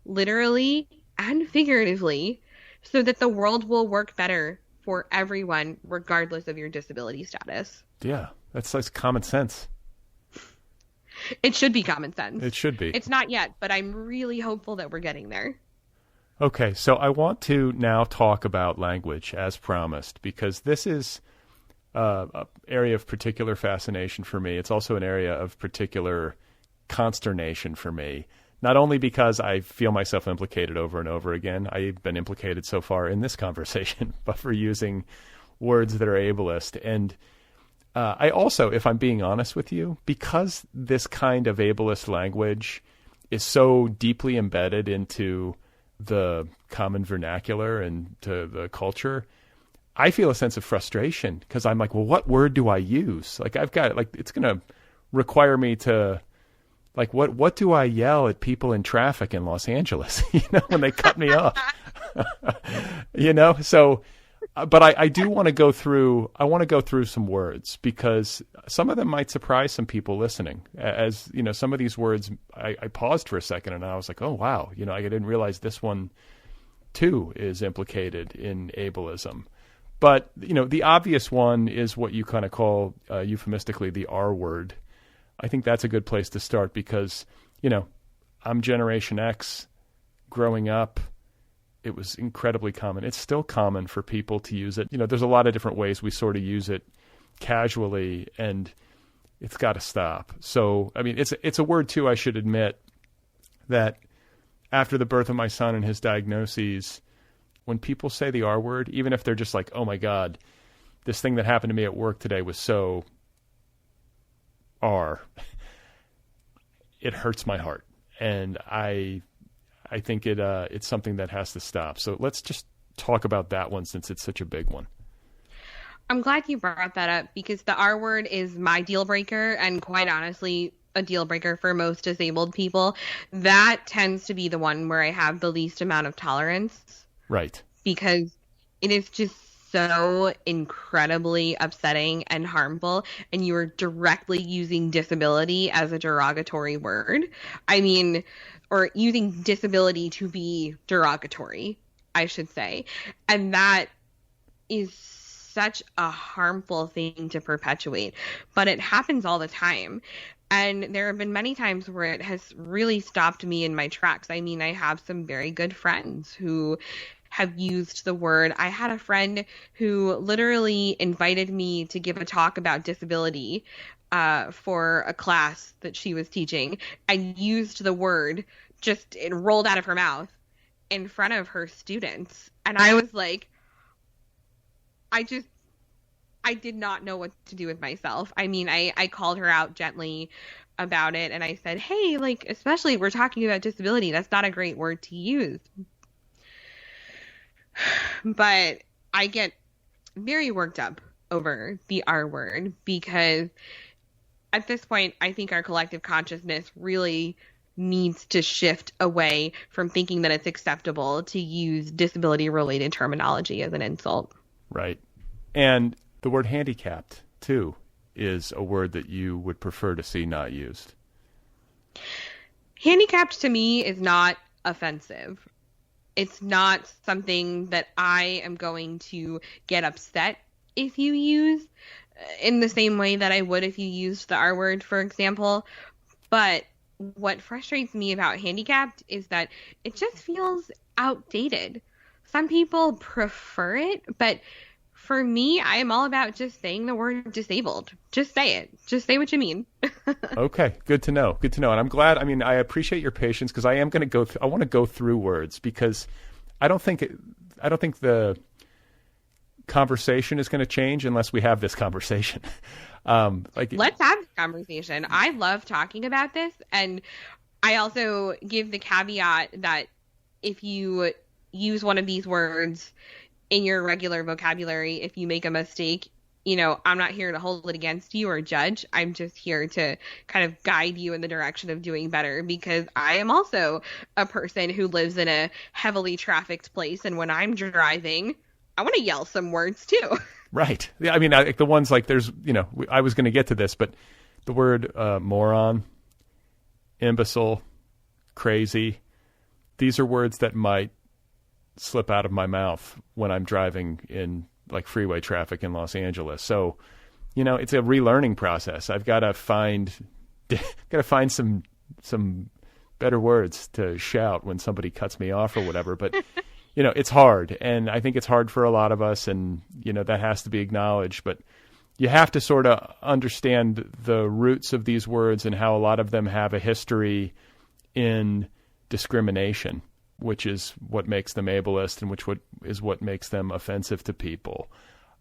literally and figuratively, so that the world will work better for everyone, regardless of your disability status? Yeah, that's common sense. It should be common sense. It should be. It's not yet, but I'm really hopeful that we're getting there. Okay, so I want to now talk about language as promised, because this is an area of particular fascination for me. It's also an area of particular consternation for me, not only because I feel myself implicated over and over again. I've been implicated so far in this conversation, but for using words that are ableist. And I also, if I'm being honest with you, because this kind of ableist language is so deeply embedded into the common vernacular and to the culture, I feel a sense of frustration because I'm like, well, what word do I use? Like, I've got, like, it's going to require me to, like, what do I yell at people in traffic in Los Angeles, when they cut me off, So, but I do want to go through, some words because some of them might surprise some people listening. As, some of these words, I paused for a second and I was like, oh, wow, I didn't realize this one too is implicated in ableism. But, the obvious one is what you kind of call euphemistically the R word. I think that's a good place to start because, I'm Generation X. Growing up, it was incredibly common. It's still common for people to use it. There's a lot of different ways we sort of use it casually, and it's got to stop. So, I mean, it's a word, too, I should admit, that after the birth of my son and his diagnoses, when people say the R word, even if they're just like, oh my God, this thing that happened to me at work today was so R, it hurts my heart. And I think it's something that has to stop. So let's just talk about that one since it's such a big one. I'm glad you brought that up because the R word is my deal breaker, and quite honestly, a deal breaker for most disabled people. That tends to be the one where I have the least amount of tolerance. Right. Because it is just so incredibly upsetting and harmful, and you are directly using disability as a derogatory word. I mean, or using disability to be derogatory, I should say. And that is such a harmful thing to perpetuate, but it happens all the time. And there have been many times where it has really stopped me in my tracks. I mean, I have some very good friends who have used the word. I had a friend who literally invited me to give a talk about disability for a class that she was teaching, and used the word, just it rolled out of her mouth in front of her students. And I was like, I did not know what to do with myself. I mean, I called her out gently about it, and I said, hey, like, especially we're talking about disability, that's not a great word to use. But I get very worked up over the R word because at this point, I think our collective consciousness really needs to shift away from thinking that it's acceptable to use disability-related terminology as an insult. Right. And the word handicapped, too, is a word that you would prefer to see not used. Handicapped to me is not offensive. It's not something that I am going to get upset if you use in the same way that I would if you used the R word, for example. But what frustrates me about handicapped is that it just feels outdated. Some people prefer it, but for me, I am all about just saying the word disabled. Just say it. Just say what you mean. Okay, good to know. Good to know. And I'm glad. I mean, I appreciate your patience because I am going to go. I want to go through words because I don't think the conversation is going to change unless we have this conversation. Let's have this conversation. I love talking about this, and I also give the caveat that if you use one of these words in your regular vocabulary, if you make a mistake, I'm not here to hold it against you or judge. I'm just here to kind of guide you in the direction of doing better, because I am also a person who lives in a heavily trafficked place. And when I'm driving, I want to yell some words too. Right. Yeah. I mean, the ones like there's, I was going to get to this, but the word moron, imbecile, crazy, these are words that might slip out of my mouth when I'm driving in like freeway traffic in Los Angeles. So, it's a relearning process. I've got to find some better words to shout when somebody cuts me off or whatever. But, it's hard. And I think it's hard for a lot of us. And, that has to be acknowledged. But you have to sort of understand the roots of these words and how a lot of them have a history in discrimination, which is what makes them ableist and is what makes them offensive to people.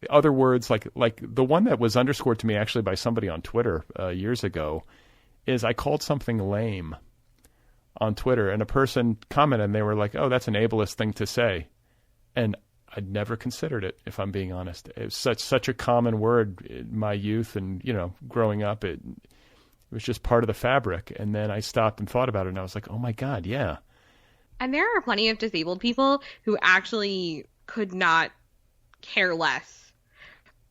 other words, like the one that was underscored to me actually by somebody on Twitter years ago, is I called something lame on Twitter, and a person commented, and they were like, "Oh, that's an ableist thing to say," and I'd never considered it, if I'm being honest. It was such a common word in my youth, and growing up, it was just part of the fabric. And then I stopped and thought about it, and I was like, "Oh my God, yeah." And there are plenty of disabled people who actually could not care less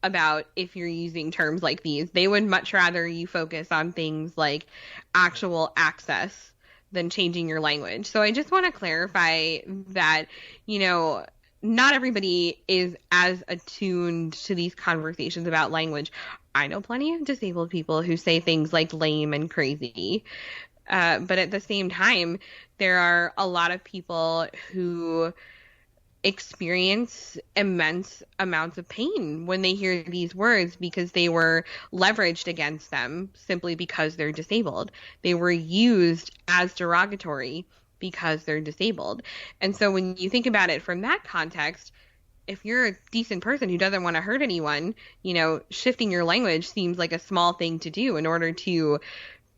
about if you're using terms like these. They would much rather you focus on things like actual access than changing your language. So I just want to clarify that, not everybody is as attuned to these conversations about language. I know plenty of disabled people who say things like lame and crazy. But at the same time, there are a lot of people who experience immense amounts of pain when they hear these words because they were leveraged against them simply because they're disabled. They were used as derogatory because they're disabled. And so when you think about it from that context, if you're a decent person who doesn't want to hurt anyone, shifting your language seems like a small thing to do in order to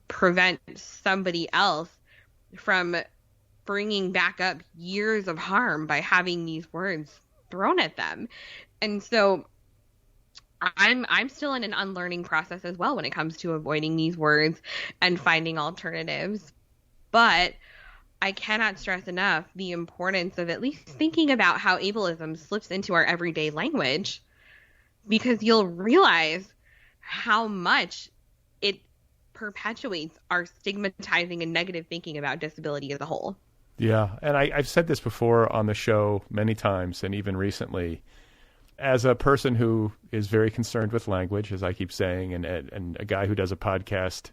prevent somebody else from bringing back up years of harm by having these words thrown at them. And so I'm still in an unlearning process as well when it comes to avoiding these words and finding alternatives. But I cannot stress enough the importance of at least thinking about how ableism slips into our everyday language, because you'll realize how much it perpetuates our stigmatizing and negative thinking about disability as a whole. Yeah, and I've said this before on the show many times, and even recently, as a person who is very concerned with language, as I keep saying, and a guy who does a podcast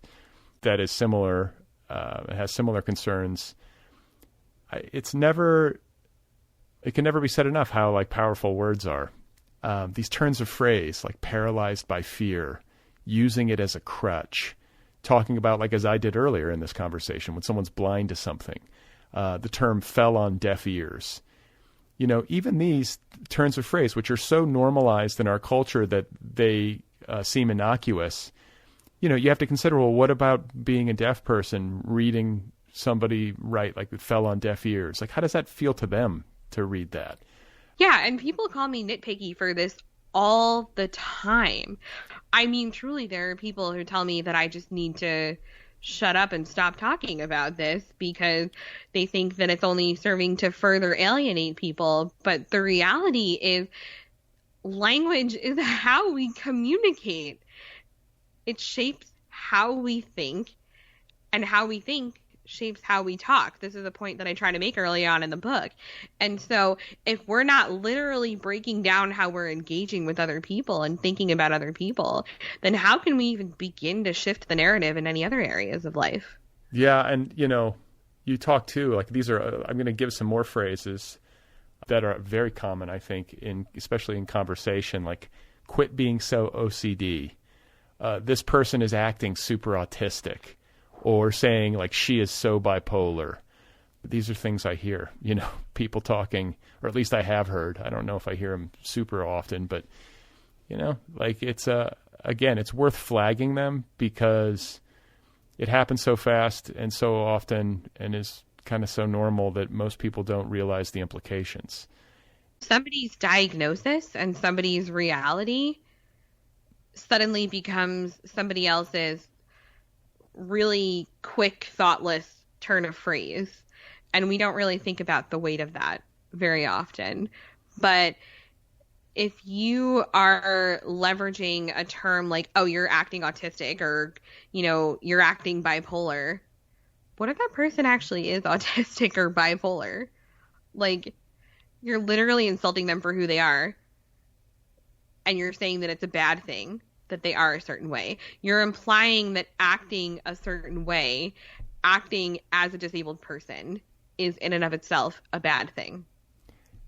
that is similar, has similar concerns, it can never be said enough how powerful words are. These turns of phrase, like paralyzed by fear, using it as a crutch, talking about, as I did earlier in this conversation, when someone's blind to something. The term fell on deaf ears. Even these turns of phrase, which are so normalized in our culture that they seem innocuous, you have to consider, well, what about being a deaf person reading somebody write it fell on deaf ears? How does that feel to them to read that? Yeah, and people call me nitpicky for this all the time. I mean, truly, there are people who tell me that I just need to shut up and stop talking about this because they think that it's only serving to further alienate people. But the reality is language is how we communicate. It shapes how we think, and how we think shapes how we talk. This is a point that I try to make early on in the book. And so if we're not literally breaking down how we're engaging with other people and thinking about other people, then how can we even begin to shift the narrative in any other areas of life? Yeah. And, you talk too, these are, I'm going to give some more phrases that are very common, I think, especially in conversation, like quit being so OCD. This person is acting super autistic. Or saying she is so bipolar. These are things I hear, people talking, or at least I have heard. I don't know if I hear them super often, but, it's, again, it's worth flagging them because it happens so fast and so often and is kind of so normal that most people don't realize the implications. Somebody's diagnosis and somebody's reality suddenly becomes somebody else's really quick, thoughtless turn of phrase. And we don't really think about the weight of that very often. But if you are leveraging a term like, oh, you're acting autistic, or, you're acting bipolar, what if that person actually is autistic or bipolar? You're literally insulting them for who they are. And you're saying that it's a bad thing that they are a certain way. You're implying that acting a certain way, acting as a disabled person, is in and of itself a bad thing.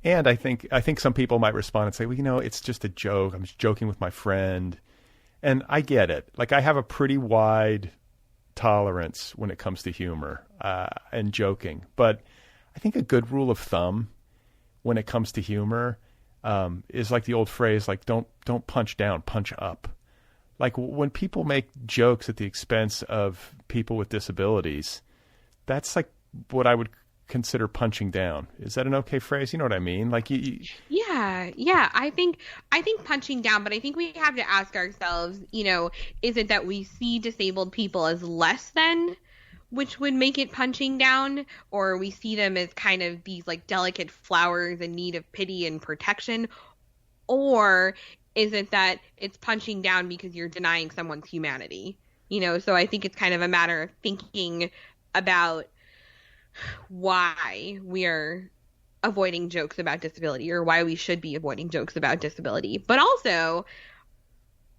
And I think some people might respond and say, well, it's just a joke. I'm just joking with my friend. And I get it. I have a pretty wide tolerance when it comes to humor and joking. But I think a good rule of thumb when it comes to humor, is like the old phrase, like don't punch down, punch up. Like when people make jokes at the expense of people with disabilities, that's like what I would consider punching down. Is that an okay phrase? You know what I mean? Like Yeah. I think punching down, but I think we have to ask ourselves, is it that we see disabled people as less than, which would make it punching down, or we see them as kind of these like delicate flowers in need of pity and protection, or is it that it's punching down because you're denying someone's humanity? So I think it's kind of a matter of thinking about why we are avoiding jokes about disability, or why we should be avoiding jokes about disability. But also,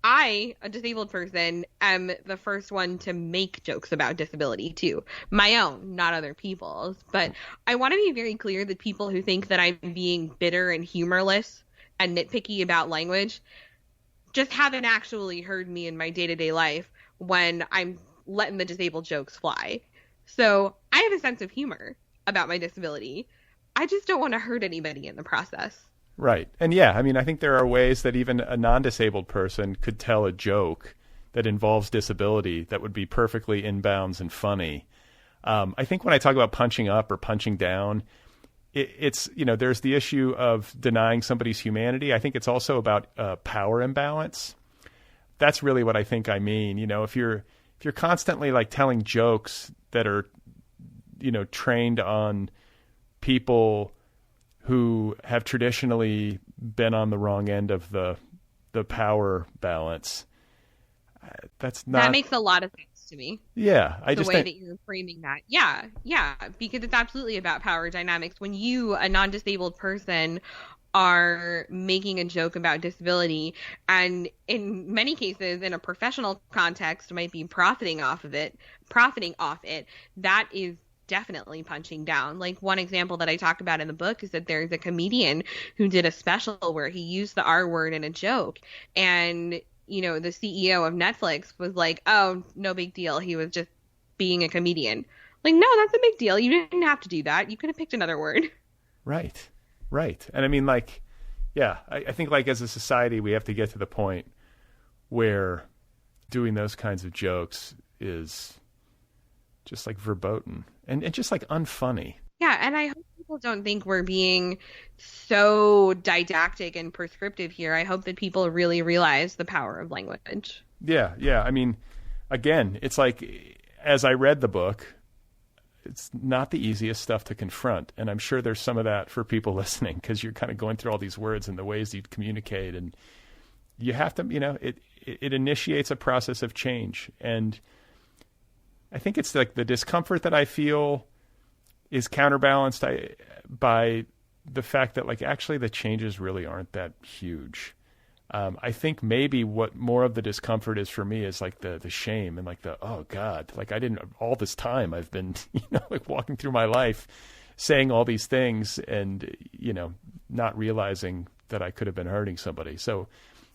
I, a disabled person, am the first one to make jokes about disability too. My own, not other people's. But I want to be very clear that people who think that I'm being bitter and humorless and nitpicky about language just haven't actually heard me in my day-to-day life when I'm letting the disabled jokes fly. So I have a sense of humor about my disability. I just don't want to hurt anybody in the process. Right. And yeah, I mean, I think there are ways that even a non-disabled person could tell a joke that involves disability that would be perfectly in bounds and funny. I think when I talk about punching up or punching down, it's, there's the issue of denying somebody's humanity. I think it's also about power imbalance. That's really what I think I mean. If you're constantly like telling jokes that are, trained on people who have traditionally been on the wrong end of the power balance, that makes a lot of sense to me. Yeah, the way that you're framing that. Yeah, because it's absolutely about power dynamics. When you, a non-disabled person, are making a joke about disability, and in many cases, in a professional context, might be profiting off it, that is definitely punching down. Like one example that I talk about in the book is that there's a comedian who did a special where he used the R word in a joke, and the CEO of Netflix was like, "Oh, no big deal. He was just being a comedian." Like, no, that's a big deal. You didn't have to do that. You could have picked another word. Right. And I mean, like, yeah, I think like as a society, we have to get to the point where doing those kinds of jokes is just like verboten and just like unfunny. Yeah, and I hope people don't think we're being so didactic and prescriptive here. I hope that people really realize the power of language. Yeah. I mean, again, it's like as I read the book, it's not the easiest stuff to confront. And I'm sure there's some of that for people listening because you're kind of going through all these words and the ways you communicate. And you have to, it initiates a process of change. And I think it's like the discomfort that I feel is counterbalanced by the fact that like actually the changes really aren't that huge. I think maybe what more of the discomfort is for me is like the shame and like oh God, like I didn't, all this time I've been, like walking through my life saying all these things and, not realizing that I could have been hurting somebody. So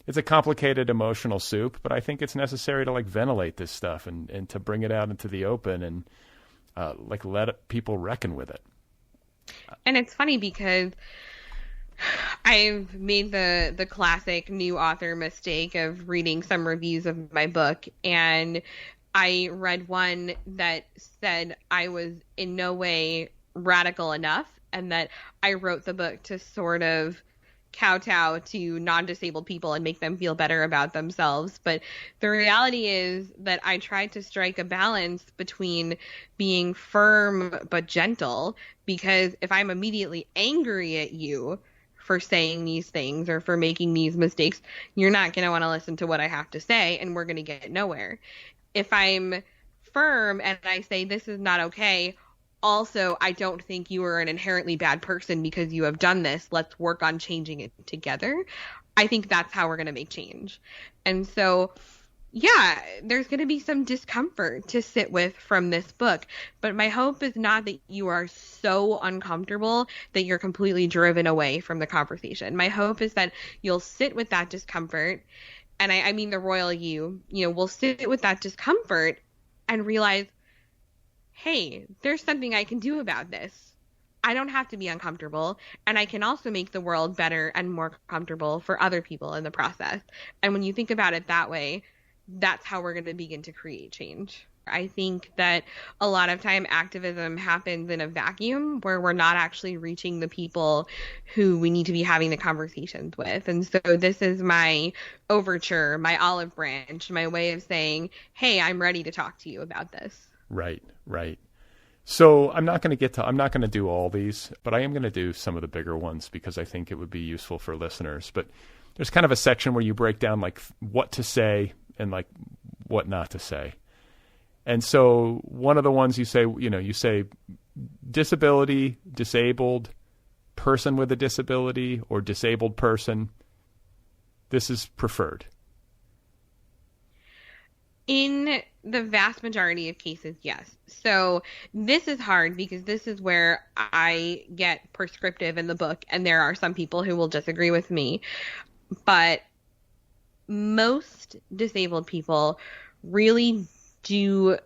it's a complicated emotional soup, but I think it's necessary to like ventilate this stuff and to bring it out into the open and like let people reckon with it. And it's funny because I've made the classic new author mistake of reading some reviews of my book, and I read one that said I was in no way radical enough and that I wrote the book to sort of kowtow to non-disabled people and make them feel better about themselves. But the reality is that I tried to strike a balance between being firm but gentle, because if I'm immediately angry at you for saying these things or for making these mistakes, you're not going to want to listen to what I have to say, and we're going to get nowhere. If I'm firm and I say this is not okay, also, I don't think you are an inherently bad person because you have done this. Let's work on changing it together. I think that's how we're going to make change. And so, yeah, there's going to be some discomfort to sit with from this book. But my hope is not that you are so uncomfortable that you're completely driven away from the conversation. My hope is that you'll sit with that discomfort. And I mean the royal you will sit with that discomfort and realize, hey, there's something I can do about this. I don't have to be uncomfortable, and I can also make the world better and more comfortable for other people in the process. And when you think about it that way, that's how we're going to begin to create change. I think that a lot of time activism happens in a vacuum where we're not actually reaching the people who we need to be having the conversations with. And so this is my overture, my olive branch, my way of saying, hey, I'm ready to talk to you about this. Right, right. So I'm not going to do all these, but I am going to do some of the bigger ones because I think it would be useful for listeners. But there's kind of a section where you break down like what to say and like what not to say. And so one of the ones you say disability, disabled, person with a disability, or disabled person. This is preferred. In the vast majority of cases, yes. So this is hard because this is where I get prescriptive in the book, and there are some people who will disagree with me. But most disabled people really do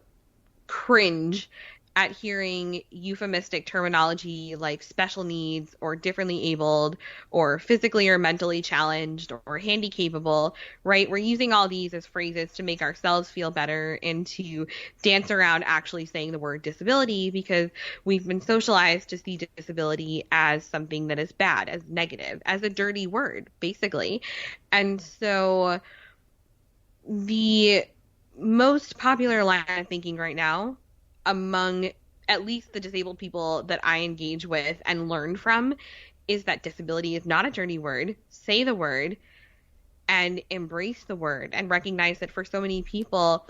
cringe at hearing euphemistic terminology like special needs or differently abled or physically or mentally challenged or handy-capable, right? We're using all these as phrases to make ourselves feel better and to dance around actually saying the word disability because we've been socialized to see disability as something that is bad, as negative, as a dirty word, basically. And so the most popular line of thinking right now among at least the disabled people that I engage with and learn from is that disability is not a dirty word. Say the word and embrace the word and recognize that for so many people,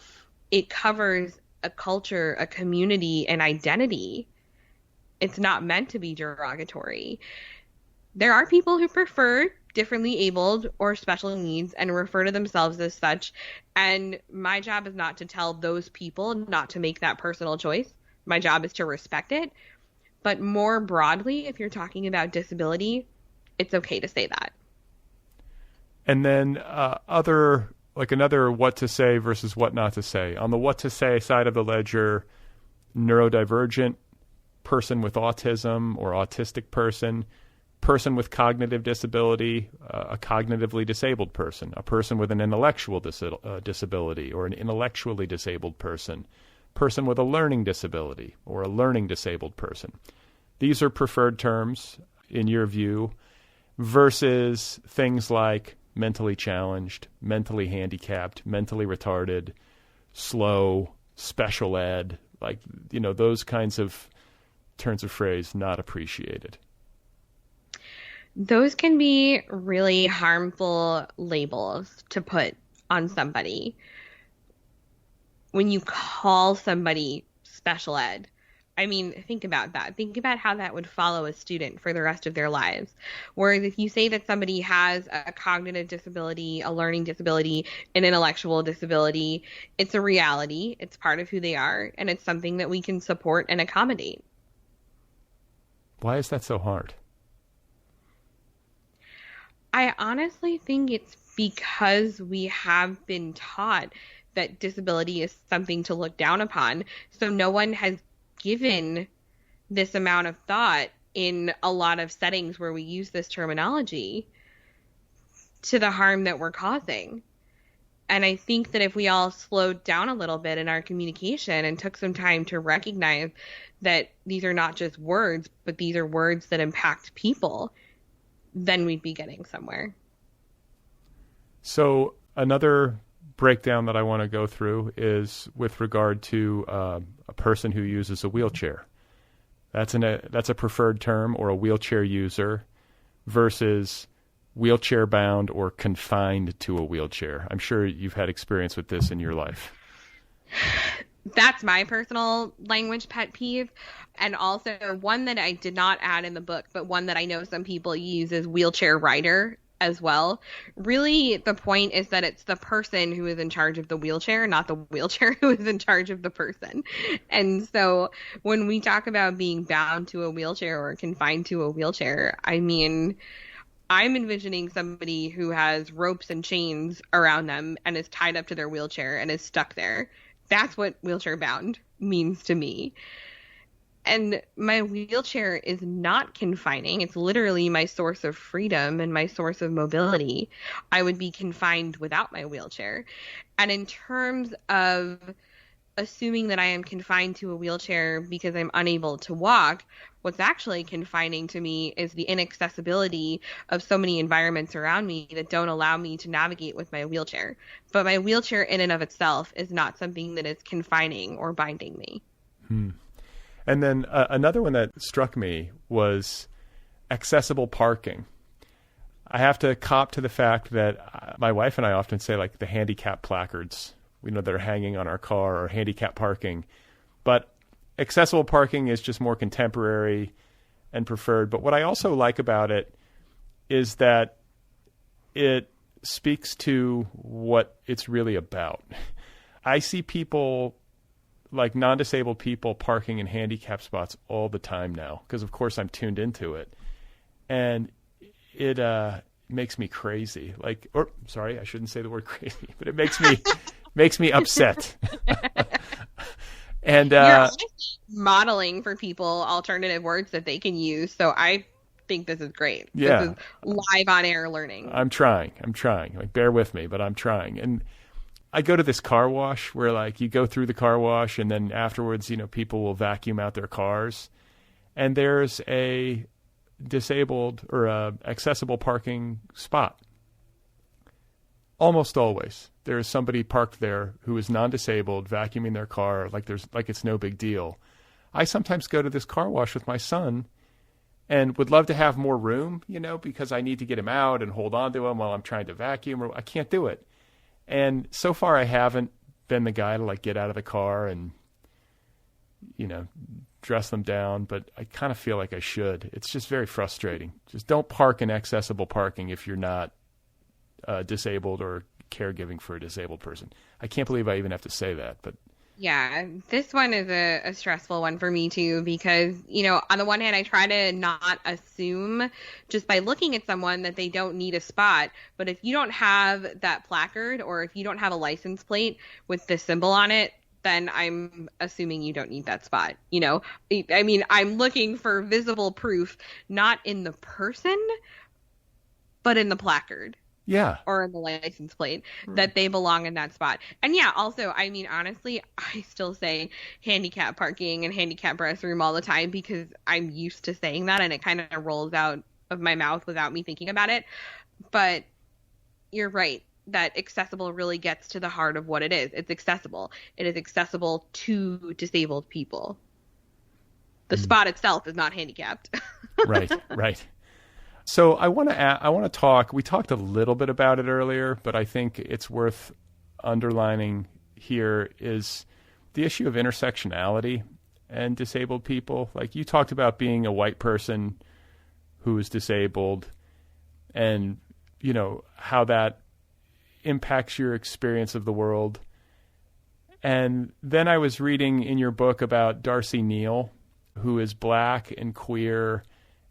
it covers a culture, a community, an identity. It's not meant to be derogatory. There are people who prefer differently abled or special needs and refer to themselves as such. And my job is not to tell those people not to make that personal choice. My job is to respect it. But more broadly, if you're talking about disability, it's okay to say that. And then another what to say versus what not to say. On the what to say side of the ledger, neurodivergent, person with autism or autistic person with cognitive disability, a cognitively disabled person, a person with an intellectual disability or an intellectually disabled person with a learning disability or a learning disabled person. These are preferred terms, in your view, versus things like mentally challenged, mentally handicapped, mentally retarded, slow, special ed, those kinds of turns of phrase not appreciated. Those can be really harmful labels to put on somebody. When you call somebody special ed, I mean, think about that. Think about how that would follow a student for the rest of their lives. Whereas if you say that somebody has a cognitive disability, a learning disability, an intellectual disability, it's a reality. It's part of who they are, and it's something that we can support and accommodate. Why is that so hard? I honestly think it's because we have been taught that disability is something to look down upon. So no one has given this amount of thought in a lot of settings where we use this terminology to the harm that we're causing. And I think that if we all slowed down a little bit in our communication and took some time to recognize that these are not just words, but these are words that impact people, then we'd be getting somewhere. So another breakdown that I want to go through is with regard to a person who uses a wheelchair. That's a preferred term, or a wheelchair user, versus wheelchair bound or confined to a wheelchair. I'm sure you've had experience with this in your life. That's my personal language pet peeve. And also one that I did not add in the book, but one that I know some people use is wheelchair rider as well. Really, the point is that it's the person who is in charge of the wheelchair, not the wheelchair who is in charge of the person. And so when we talk about being bound to a wheelchair or confined to a wheelchair, I mean, I'm envisioning somebody who has ropes and chains around them and is tied up to their wheelchair and is stuck there. That's what wheelchair bound means to me. And my wheelchair is not confining. It's literally my source of freedom and my source of mobility. I would be confined without my wheelchair. And in terms of assuming that I am confined to a wheelchair because I'm unable to walk, what's actually confining to me is the inaccessibility of so many environments around me that don't allow me to navigate with my wheelchair. But my wheelchair in and of itself is not something that is confining or binding me. And then another one that struck me was accessible parking. I have to cop to the fact that my wife and I often say, like, the handicap placards, we know they're hanging on our car, or handicap parking. But accessible parking is just more contemporary and preferred. But what I also like about it is that it speaks to what it's really about. I see people, like non-disabled people, parking in handicap spots all the time now because, of course, I'm tuned into it. And it makes me crazy. Like, or sorry, I shouldn't say the word crazy, but it makes me upset. And you're honestly modeling for people alternative words that they can use. So I think this is great. Yeah. This is live on air learning. I'm trying. Like, bear with me, but I'm trying. And I go to this car wash where, like, you go through the car wash and then afterwards, people will vacuum out their cars. And there's a disabled or accessible parking spot. Almost always. There is somebody parked there who is non-disabled, vacuuming their car like it's no big deal. I sometimes go to this car wash with my son and would love to have more room, because I need to get him out and hold on to him while I'm trying to vacuum. Or I can't do it. And so far I haven't been the guy to, like, get out of the car and, dress them down, but I kind of feel like I should. It's just very frustrating. Just don't park in accessible parking if you're not disabled or caregiving for a disabled person. I can't believe I even have to say that, but yeah, this one is a stressful one for me too, because, on the one hand, I try to not assume just by looking at someone that they don't need a spot. But if you don't have that placard, or if you don't have a license plate with the symbol on it, then I'm assuming you don't need that spot. I mean, I'm looking for visible proof, not in the person, but in the placard. Yeah. Or in the license plate that they belong in that spot. And yeah, also, I mean, honestly, I still say handicap parking and handicap restroom all the time because I'm used to saying that and it kind of rolls out of my mouth without me thinking about it. But you're right. That accessible really gets to the heart of what it is. It's accessible. It is accessible to disabled people. The spot itself is not handicapped. Right. So I want to talk. We talked a little bit about it earlier, but I think it's worth underlining here is the issue of intersectionality and disabled people. Like, you talked about being a white person who is disabled, and how that impacts your experience of the world. And then I was reading in your book about Darcy Neal, who is black and queer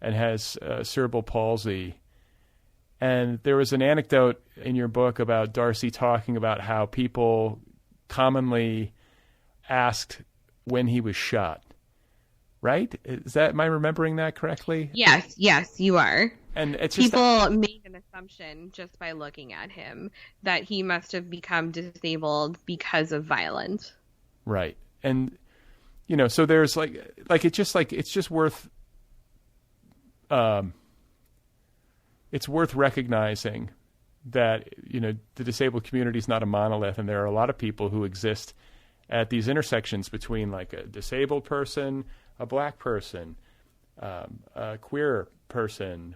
and has cerebral palsy. And there was an anecdote in your book about Darcy talking about how people commonly asked when he was shot. Right? Am I remembering that correctly? Yes, you are. And it's just people made an assumption just by looking at him that he must have become disabled because of violence. Right. And so there's it's just worth it's worth recognizing that the disabled community is not a monolith, and there are a lot of people who exist at these intersections between, like, a disabled person, a black person, a queer person.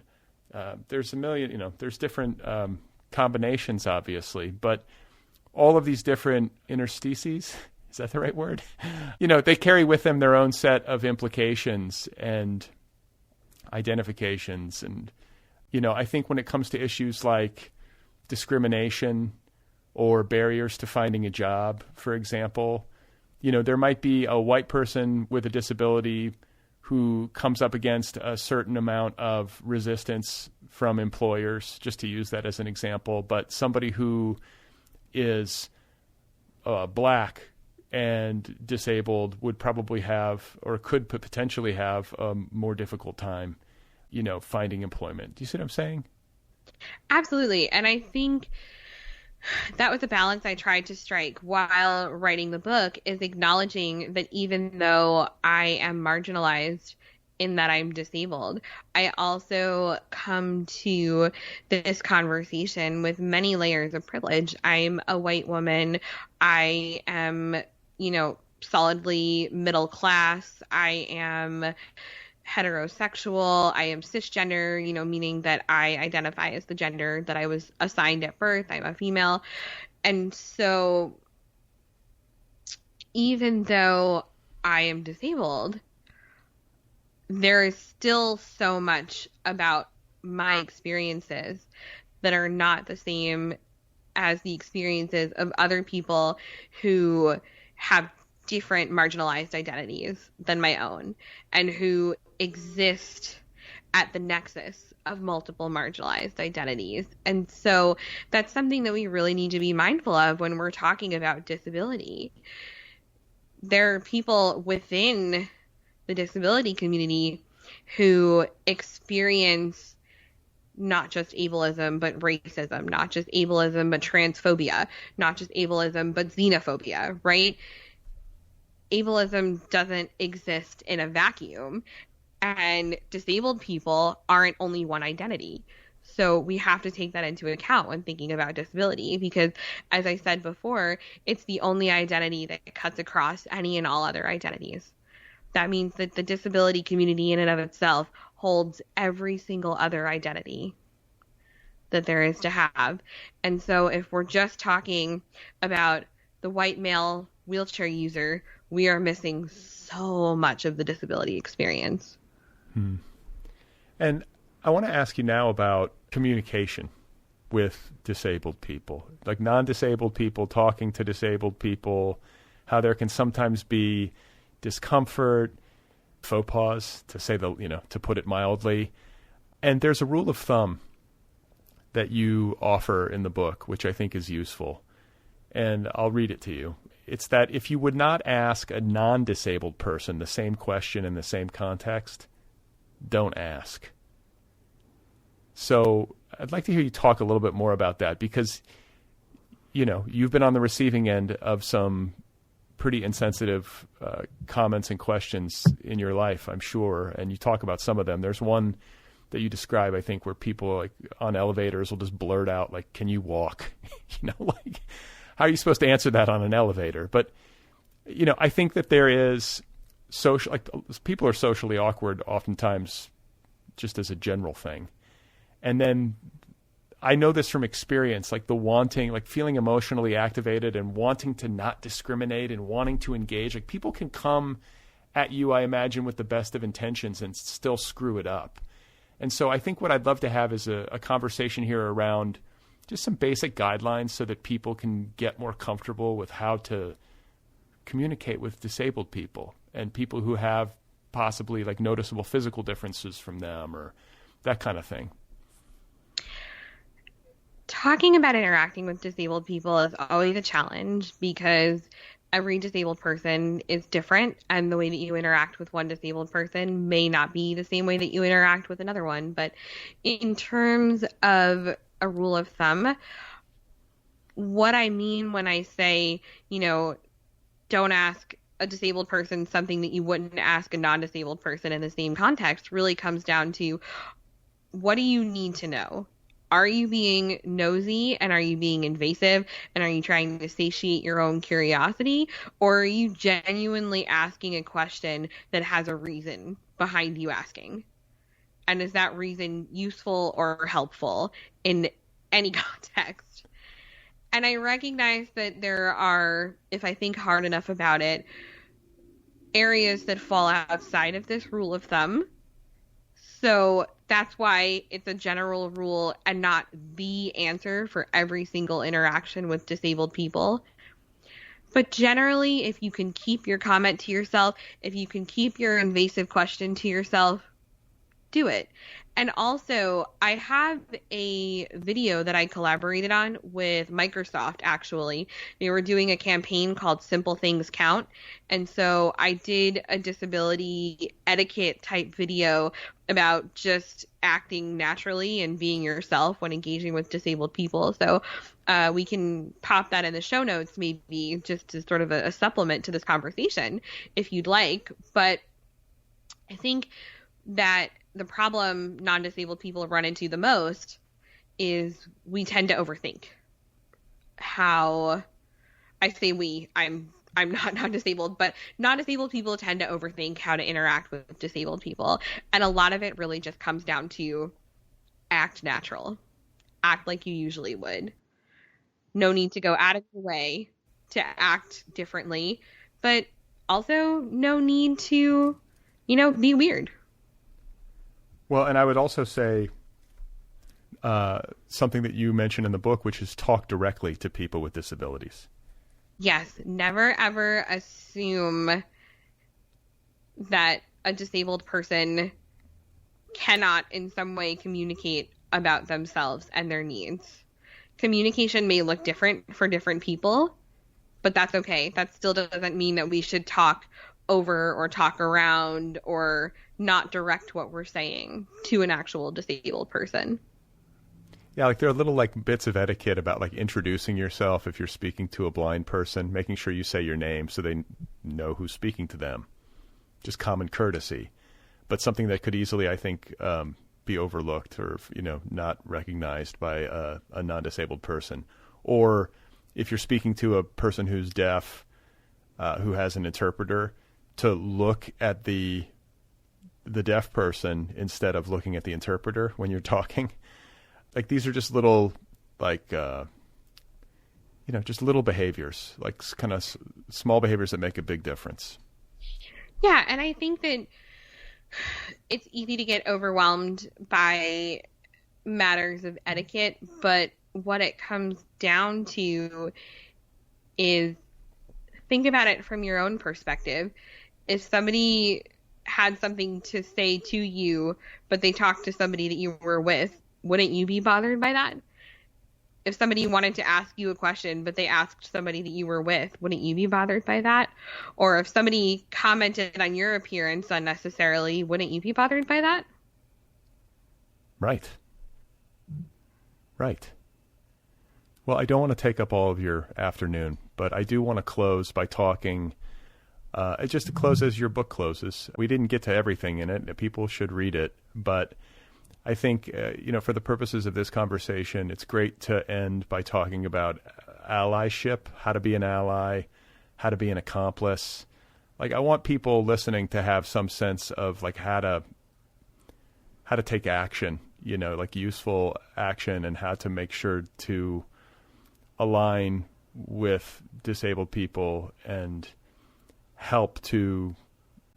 There's a million, there's different combinations, obviously, but all of these different interstices, is that the right word? They carry with them their own set of implications and identifications. And, I think when it comes to issues like discrimination or barriers to finding a job, for example, there might be a white person with a disability who comes up against a certain amount of resistance from employers, just to use that as an example, but somebody who is black and disabled would probably have, or could potentially have, a more difficult time, finding employment. Do you see what I'm saying? Absolutely. And I think that was a balance I tried to strike while writing the book, is acknowledging that even though I am marginalized in that I'm disabled, I also come to this conversation with many layers of privilege. I'm a white woman. I am, solidly middle class. I am heterosexual. I am cisgender, meaning that I identify as the gender that I was assigned at birth. I'm a female. And so even though I am disabled, there is still so much about my experiences that are not the same as the experiences of other people who have different marginalized identities than my own, and who exist at the nexus of multiple marginalized identities. And so that's something that we really need to be mindful of when we're talking about disability. There are people within the disability community who experience not just ableism, but racism, not just ableism, but transphobia, not just ableism, but xenophobia, right? Ableism doesn't exist in a vacuum, and disabled people aren't only one identity. So we have to take that into account when thinking about disability, because as I said before, it's the only identity that cuts across any and all other identities. That means that the disability community in and of itself holds every single other identity that there is to have. And so if we're just talking about the white male wheelchair user, we are missing so much of the disability experience. And I want to ask you now about communication with disabled people, like non-disabled people talking to disabled people, how there can sometimes be discomfort, faux pas, to put it mildly. And there's a rule of thumb that you offer in the book, which I think is useful. And I'll read it to you. It's that if you would not ask a non-disabled person the same question in the same context, don't ask. So I'd like to hear you talk a little bit more about that, because, you've been on the receiving end of some pretty insensitive comments and questions in your life, I'm sure, and you talk about some of them. There's one that you describe, I think, where people like on elevators will just blurt out, like, "Can you walk?" Like, how are you supposed to answer that on an elevator? But, I think that there is people are socially awkward oftentimes just as a general thing. And then I know this from experience, like the wanting, like feeling emotionally activated and wanting to not discriminate and wanting to engage. Like people can come at you, I imagine, with the best of intentions and still screw it up. And so I think what I'd love to have is a conversation here around just some basic guidelines so that people can get more comfortable with how to communicate with disabled people and people who have possibly like noticeable physical differences from them or that kind of thing. Talking about interacting with disabled people is always a challenge because every disabled person is different, and the way that you interact with one disabled person may not be the same way that you interact with another one. But in terms of a rule of thumb, what I mean when I say, don't ask a disabled person something that you wouldn't ask a non-disabled person in the same context really comes down to, what do you need to know? Are you being nosy and are you being invasive and are you trying to satiate your own curiosity, or are you genuinely asking a question that has a reason behind you asking? And is that reason useful or helpful in any context? And I recognize that there are, if I think hard enough about it, areas that fall outside of this rule of thumb. So that's why it's a general rule and not the answer for every single interaction with disabled people. But generally, if you can keep your comment to yourself, if you can keep your invasive question to yourself, do it. And also, I have a video that I collaborated on with Microsoft, actually. They were doing a campaign called Simple Things Count. And so I did a disability etiquette type video about just acting naturally and being yourself when engaging with disabled people. So we can pop that in the show notes, maybe just as sort of a supplement to this conversation, if you'd like. But I think that the problem non-disabled people run into the most is we tend to overthink. How I say we, I'm not non-disabled, but non-disabled people tend to overthink how to interact with disabled people. And a lot of it really just comes down to act natural. Act like you usually would. No need to go out of your way to act differently, but also no need to, be weird. Well, and I would also say something that you mentioned in the book, which is talk directly to people with disabilities. Yes, never ever assume that a disabled person cannot in some way communicate about themselves and their needs. Communication may look different for different people, but that's okay. That still doesn't mean that we should talk over or talk around or not direct what we're saying to an actual disabled person. Yeah, like there are little like bits of etiquette about like introducing yourself if you're speaking to a blind person, making sure you say your name so they know who's speaking to them. Just common courtesy. But something that could easily, I think, be overlooked or, not recognized by a non-disabled person. Or if you're speaking to a person who's deaf, who has an interpreter, to look at the deaf person instead of looking at the interpreter when you're talking. Like these are just little, like, just little behaviors, like kind of small behaviors that make a big difference. Yeah, and I think that it's easy to get overwhelmed by matters of etiquette, but what it comes down to is think about it from your own perspective. If somebody had something to say to you, but they talked to somebody that you were with, wouldn't you be bothered by that? If somebody wanted to ask you a question, but they asked somebody that you were with, wouldn't you be bothered by that? Or if somebody commented on your appearance unnecessarily, wouldn't you be bothered by that? Right. Well, I don't want to take up all of your afternoon, but I do want to close by talking, just to close as your book closes. We didn't get to everything in it. People should read it, but I think, for the purposes of this conversation, it's great to end by talking about allyship, how to be an ally, how to be an accomplice. Like, I want people listening to have some sense of like how to take action, like useful action, and how to make sure to align with disabled people and help to,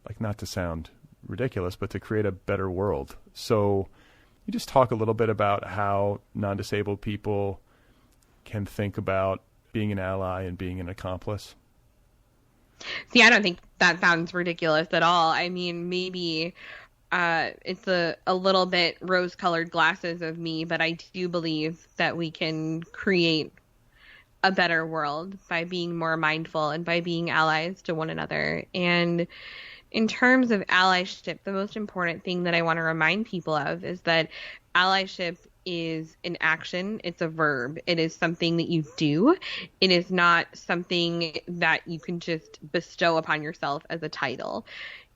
like, not to sound ridiculous, but to create a better world. So you just talk a little bit about how non-disabled people can think about being an ally and being an accomplice. See, I don't think that sounds ridiculous at all. I mean, maybe it's a little bit rose-colored glasses of me, but I do believe that we can create a better world by being more mindful and by being allies to one another. And in terms of allyship, the most important thing that I want to remind people of is that allyship is an action. It's a verb. It is something that you do. It is not something that you can just bestow upon yourself as a title.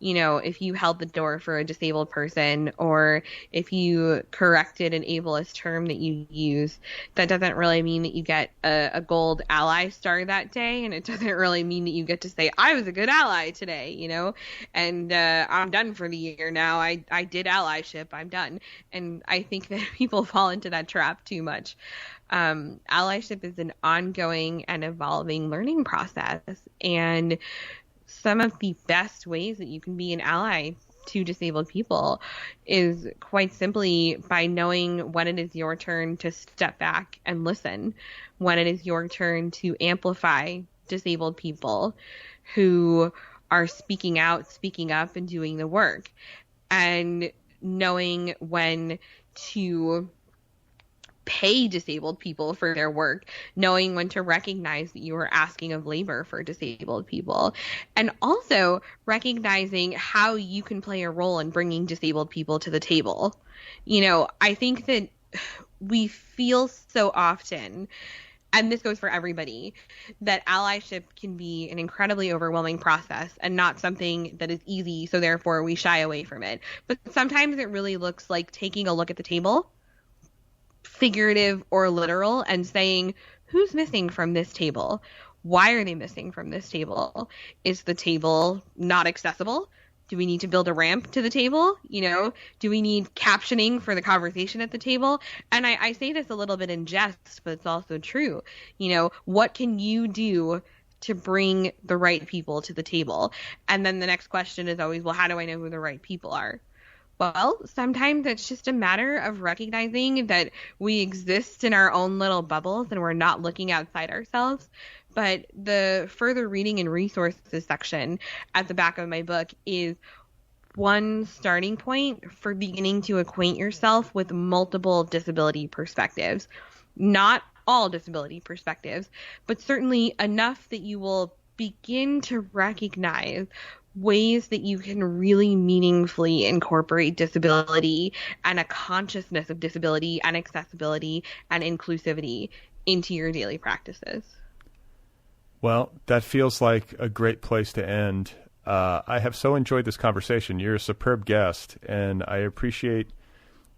If you held the door for a disabled person, or if you corrected an ableist term that you use, that doesn't really mean that you get a gold ally star that day. And it doesn't really mean that you get to say, I was a good ally today, and I'm done for the year now. I did allyship. I'm done. And I think that people fall into that trap too much. Allyship is an ongoing and evolving learning process. And some of the best ways that you can be an ally to disabled people is quite simply by knowing when it is your turn to step back and listen, when it is your turn to amplify disabled people who are speaking out, speaking up, and doing the work. And knowing when to pay disabled people for their work, knowing when to recognize that you are asking of labor for disabled people, and also recognizing how you can play a role in bringing disabled people to the table. I think that we feel so often, and this goes for everybody, that allyship can be an incredibly overwhelming process and not something that is easy, so therefore we shy away from it. But sometimes it really looks like taking a look at the table, figurative or literal, and saying, who's missing from this table? Why are they missing from this table? Is the table not accessible? Do we need to build a ramp to the table? Do we need captioning for the conversation at the table? And I say this a little bit in jest, but it's also true. What can you do to bring the right people to the table? And then the next question is always, well, how do I know who the right people are? Well, sometimes it's just a matter of recognizing that we exist in our own little bubbles and we're not looking outside ourselves. But the further reading and resources section at the back of my book is one starting point for beginning to acquaint yourself with multiple disability perspectives. Not all disability perspectives, but certainly enough that you will begin to recognize ways that you can really meaningfully incorporate disability and a consciousness of disability and accessibility and inclusivity into your daily practices. Well, that feels like a great place to end. I have so enjoyed this conversation. You're a superb guest, and I appreciate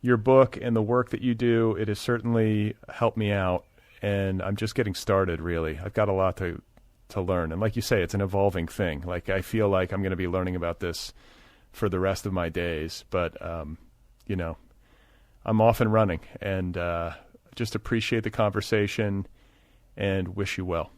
your book and the work that you do. It has certainly helped me out, and I'm just getting started, really. I've got a lot to learn. And like you say, it's an evolving thing. Like, I feel like I'm going to be learning about this for the rest of my days. But, I'm off and running, and just appreciate the conversation and wish you well.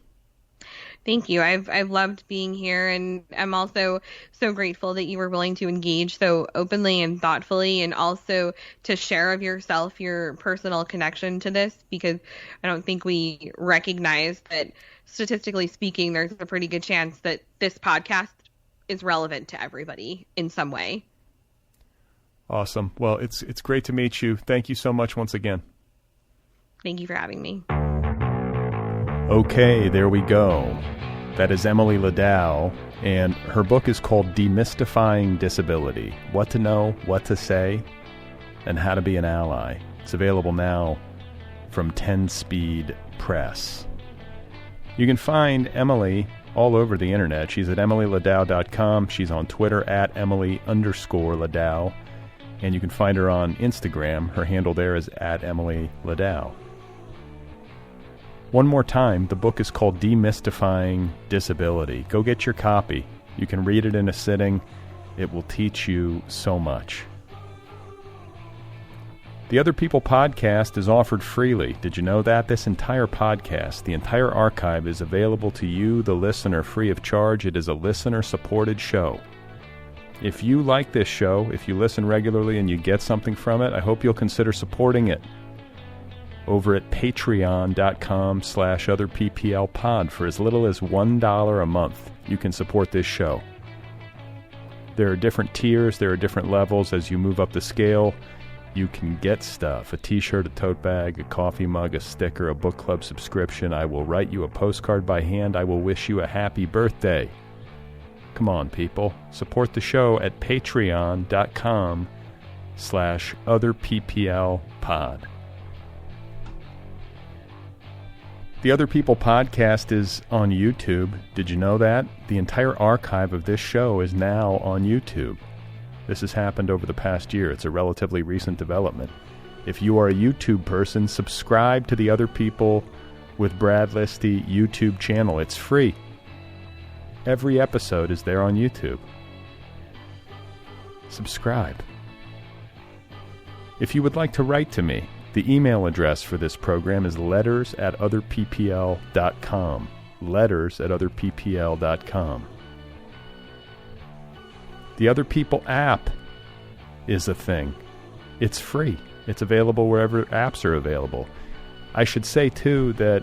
Thank you. I've loved being here, and I'm also so grateful that you were willing to engage so openly and thoughtfully, and also to share of yourself, your personal connection to this, because I don't think we recognize that, statistically speaking, there's a pretty good chance that this podcast is relevant to everybody in some way. Awesome. Well, it's great to meet you. Thank you so much once again. Thank you for having me. Okay, there we go. That is Emily Ladau, and her book is called Demystifying Disability: What to Know, What to Say, and How to Be an Ally. It's available now from 10 Speed Press. You can find Emily all over the internet. She's at emilyladau.com. She's on Twitter at Emily_Ladau. And you can find her on Instagram. Her handle there is at Emily Ladau. One more time, the book is called Demystifying Disability. Go get your copy. You can read it in a sitting. It will teach you so much. The Otherppl podcast is offered freely. Did you know that? This entire podcast, the entire archive, is available to you, the listener, free of charge. It is a listener-supported show. If you like this show, if you listen regularly and you get something from it, I hope you'll consider supporting it over at patreon.com/otherpplpod. For as little as $1 a month, you can support this show. There are different tiers, there are different levels. As you move up the scale, you can get stuff: a t-shirt, a tote bag, a coffee mug, a sticker, a book club subscription. I will write you a postcard by hand. I will wish you a happy birthday. Come on, people. Support the show at patreon.com/otherpplpod. The Otherppl podcast is on YouTube. Did you know that? The entire archive of this show is now on YouTube. This has happened over the past year. It's a relatively recent development. If you are a YouTube person, subscribe to the Otherppl with Brad Listi YouTube channel. It's free. Every episode is there on YouTube. Subscribe. If you would like to write to me, the email address for this program is letters@otherppl.com. Letters@otherppl.com. The Otherppl app is a thing. It's free. It's available wherever apps are available. I should say, too, that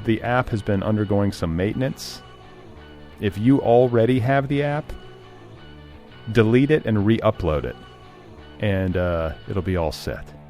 the app has been undergoing some maintenance. If you already have the app, delete it and re-upload it. and it'll be all set.